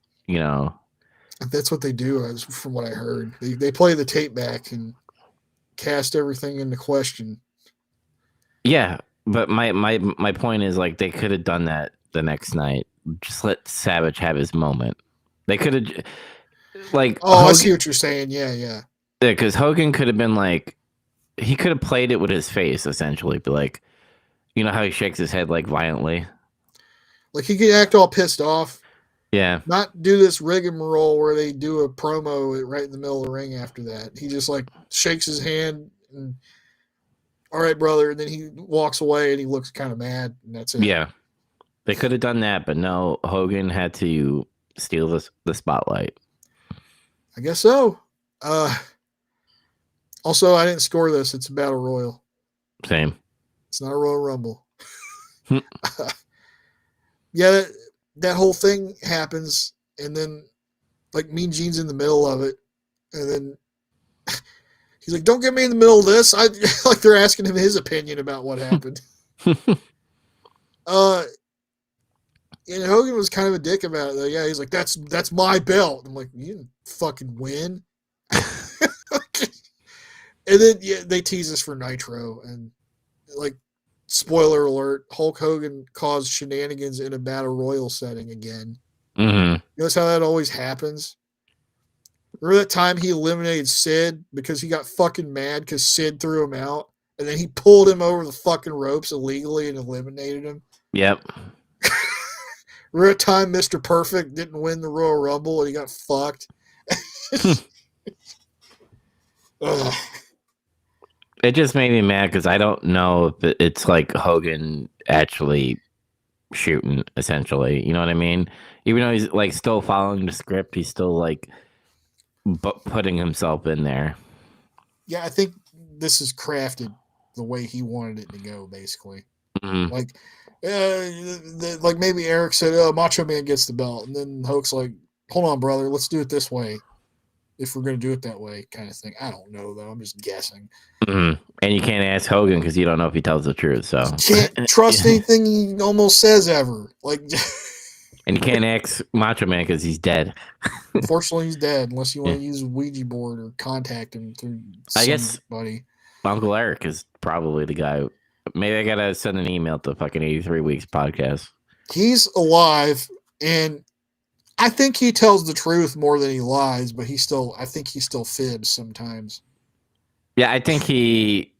That's what they do, from what I heard. They play the tape back and cast everything into question. Yeah, but my point is, like, they could have done that the next night. Just let Savage have his moment. They could have, like, Hogan, I see what you're saying. Yeah, because Hogan could have been like, he could have played it with his face, essentially. Be like, you know how he shakes his head, like, violently? Like, he could act all pissed off. Yeah. Not do this rigmarole where they do a promo right in the middle of the ring after that. He just, like, shakes his hand and, all right, brother. And then he walks away and he looks kind of mad, and that's it. Yeah. They could have done that, but no, Hogan had to steal the spotlight. I guess so. Also, I didn't score this. It's a battle royal. Same. It's not a Royal Rumble. Yeah, that whole thing happens, and then, like, Mean Gene's in the middle of it, and then he's like, "Don't get me in the middle of this." Like, they're asking him his opinion about what happened. And Hogan was kind of a dick about it, though. Yeah, he's like, "That's my belt." I'm like, "You didn't fucking win." And then they tease us for Nitro, and, like, spoiler alert, Hulk Hogan caused shenanigans in a battle royal setting again. Mm-hmm. Notice how that always happens? Remember that time he eliminated Sid because he got fucking mad because Sid threw him out, and then he pulled him over the fucking ropes illegally and eliminated him? Yep. Remember that time Mr. Perfect didn't win the Royal Rumble and he got fucked? It just made me mad because I don't know if it's like Hogan actually shooting, essentially. You know what I mean? Even though he's, like, still following the script, he's still, like, putting himself in there. Yeah, I think this is crafted the way he wanted it to go, basically. Mm-hmm. Like maybe Eric said, "Oh, Macho Man gets the belt," and then Hulk's like, "Hold on, brother, let's do it this way. If we're going to do it that way," kind of thing. I don't know, though. I'm just guessing. Mm-hmm. And you can't ask Hogan because you don't know if he tells the truth. So you can't trust anything he almost says ever. Like, and you can't ask Macho Man because he's dead. Unfortunately, he's dead. Unless you want to use a Ouija board or contact him through somebody. Uncle Eric is probably the guy. Maybe I gotta send an email to fucking 83 Weeks podcast. He's alive, and I think he tells the truth more than he lies, but I think he still fibs sometimes. Yeah, I think he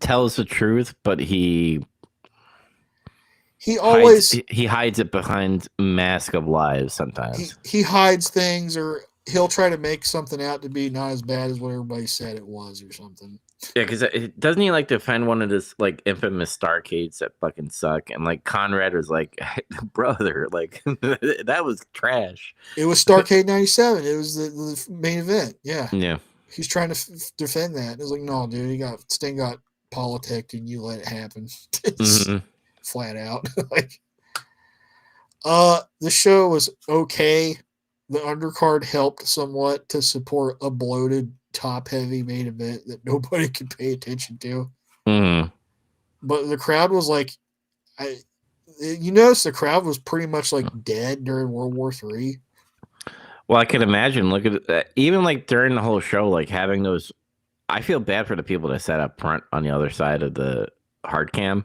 tells the truth, but he hides it behind mask of lies sometimes. He hides things, or he'll try to make something out to be not as bad as what everybody said it was or something. Yeah, because doesn't he, like, defend one of his, like, infamous Starcades that fucking suck? And, like, Conrad was like, brother, like, that was trash. It was Starcade 97. It was the main event. Yeah. Yeah. He's trying to defend that. It was like, no, dude, Sting got politicked and you let it happen. Flat out. Like, the show was okay. The undercard helped somewhat to support a bloated, top-heavy main event that nobody could pay attention to. Mm-hmm. But the crowd was like, you notice the crowd was pretty much like dead during World War III. Well, I can imagine. Look at that. Even like during the whole show, like having those. I feel bad for the people that sat up front on the other side of the hard cam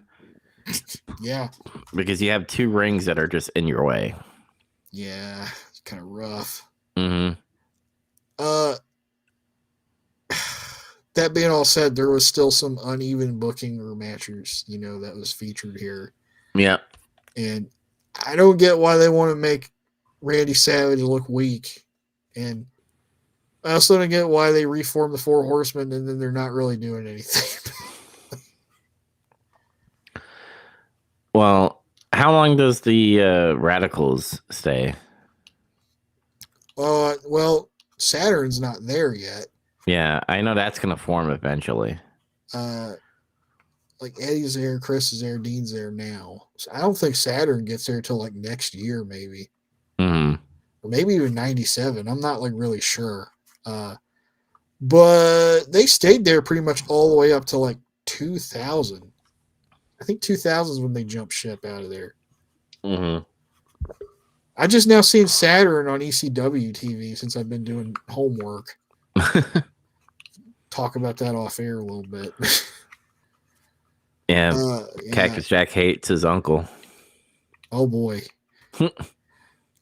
Yeah, because you have two rings that are just in your way. yeah, it's kind of rough. Mm-hmm. Uh, that being all said, there was still some uneven booking or matches, that was featured here, Yeah. and I don't get why they want to make Randy Savage look weak, and I also don't get why they reform the Four Horsemen and then they're not really doing anything. Well, how long does the Radicals stay? Well, Saturn's not there yet. Yeah, I know that's gonna form eventually. Uh, like Eddie's there, Chris is there, Dean's there now. So I don't think Saturn gets there till like next year, maybe, Mm-hmm. or maybe even '97. I'm not like really sure. But they stayed there pretty much all the way up to like 2000. I think 2000 is when they jumped ship out of there. Mm-hmm. I just now seen Saturn on ECW TV since I've been doing homework. Talk about that off air a little bit. Yeah, Yeah. Cactus Jack hates his uncle. Oh boy.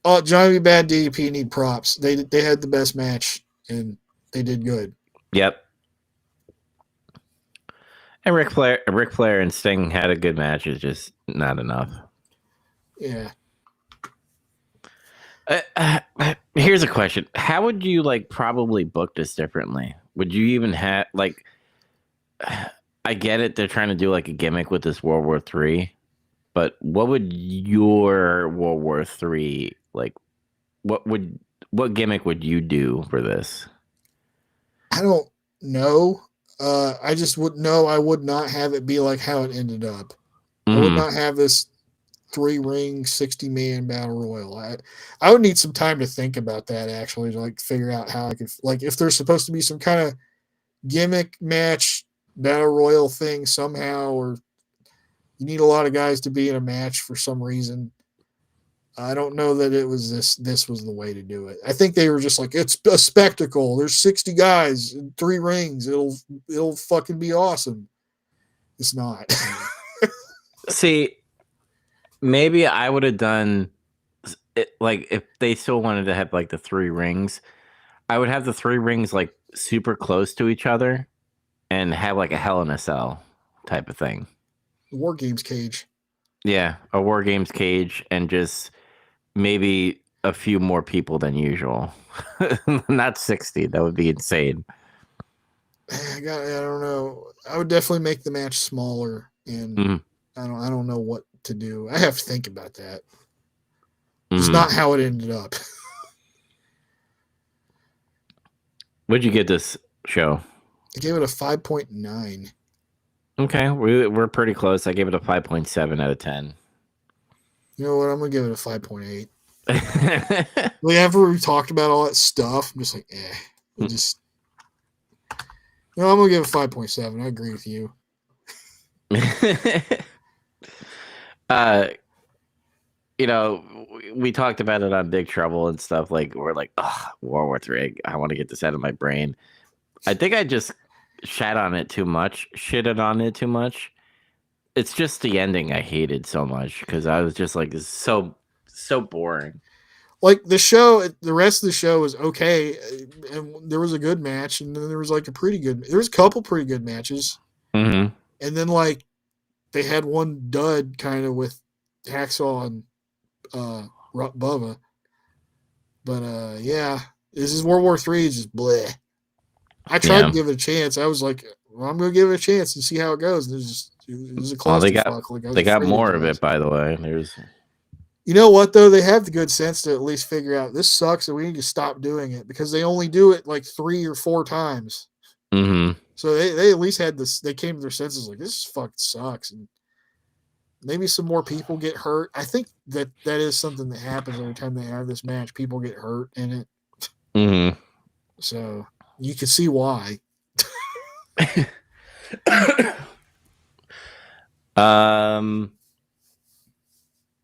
Oh, Johnny Bad DDP need props. They had the best match and they did good. Yep. And Ric Flair and Sting had a good match. It's just not enough. Yeah. Here's a question: how would you like probably book this differently? Would you even have like? I get it; they're trying to do like a gimmick with this World War III, but what would your World War III like? What gimmick would you do for this? I don't know. I just would know I would not have it be like how it ended up. I would not have this 3-ring 60-man battle royal. I would need some time to think about that actually to like figure out how I could like if there's supposed to be some kind of gimmick match battle royal thing somehow, or you need a lot of guys to be in a match for some reason. I don't know that it was this was the way to do it. I think they were just like, it's a spectacle. There's 60 guys in 3 rings. It'll fucking be awesome. It's not. See, maybe I would have done it like if they still wanted to have like the 3 rings, I would have the 3 rings like super close to each other and have like a Hell in a Cell type of thing. War Games cage. Yeah, a War Games cage and just maybe a few more people than usual. Not 60. That would be insane. I don't know. I would definitely make the match smaller, and I don't know what to do. I have to think about that. It's not how it ended up. What'd you get this show? I gave it a 5.9. Okay, we're pretty close. I gave it a 5.7 out of 10. You know what? I'm gonna give it a 5.8. Whenever we talked about all that stuff, I'm just like, we'll just. No, I'm gonna give it 5.7. I agree with you. We talked about it on Big Trouble and stuff. Like we're like, oh, World War III. I want to get this out of my brain. I think I just shitted on it too much. It's just the ending I hated so much because I was just like, this is so boring. Like the rest of the show was okay, and there was a good match, and then there was like there was a couple pretty good matches, and then like they had one dud kind of with Hacksaw and Bubba, but yeah, this is World War III. It's just bleh. I tried to give it a chance. I was like, well, I'm gonna give it a chance and see how it goes. And it was a clusterfuck. They got more of it, by the way. You know what though? They have the good sense to at least figure out this sucks and we need to stop doing it because they only do it like 3 or 4 times. So they at least had this. They came to their senses like this fucking sucks, and maybe some more people get hurt. I think that is something that happens every time they have this match. People get hurt in it. So you can see why.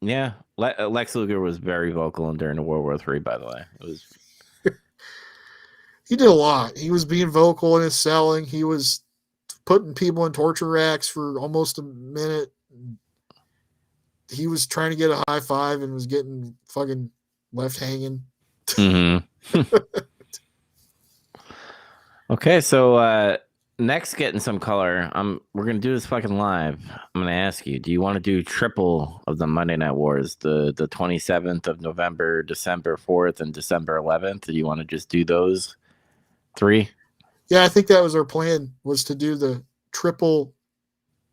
Yeah, Lex Luger was very vocal during the World War III. By the way, it was he did a lot. He was being vocal in his selling. He was putting people in torture racks for almost a minute. He was trying to get a high five and was getting fucking left hanging. Mm-hmm. Okay, so next, getting some color. We're gonna do this fucking live. I'm gonna ask you: do you want to do triple of the Monday Night Wars, the 27th of November, December 4th, and December 11th? Do you want to just do those 3? Yeah, I think that was our plan, was to do the triple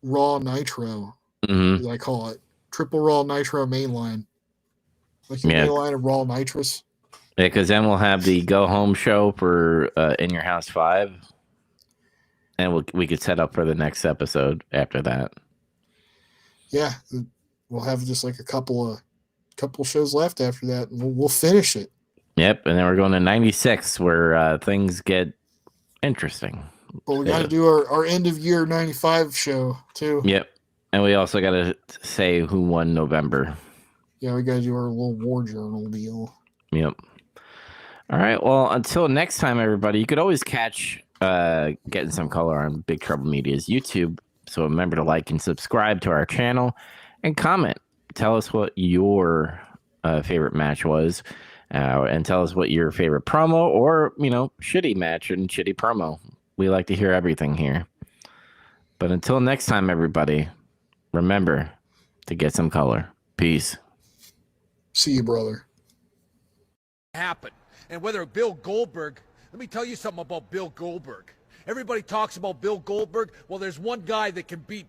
Raw Nitro, Mm-hmm. as I call it. Triple Raw Nitro mainline. Like your Yeah, mainline of Raw Nitrous. yeah, because then we'll have the go home show for In Your House 5, and we could set up for the next episode after that. Yeah, we'll have just like a couple shows left after that, and we'll finish it. Yep, and then we're going to 96, where things get interesting. But we got to do our end of year 95 show too. Yep, and we also got to say who won November. Yeah, we got to do our little war journal deal. Yep. All right. Well, until next time, everybody, you could always catch Getting Some Color on Big Trouble Media's YouTube. So remember to like and subscribe to our channel and comment. Tell us what your favorite match was, and tell us what your favorite promo or, shitty match and shitty promo. We like to hear everything here. But until next time, everybody, remember to get some color. Peace. See you, brother. Happen. And whether Bill Goldberg, let me tell you something about Bill Goldberg. Everybody talks about Bill Goldberg. Well, there's one guy that can beat Bill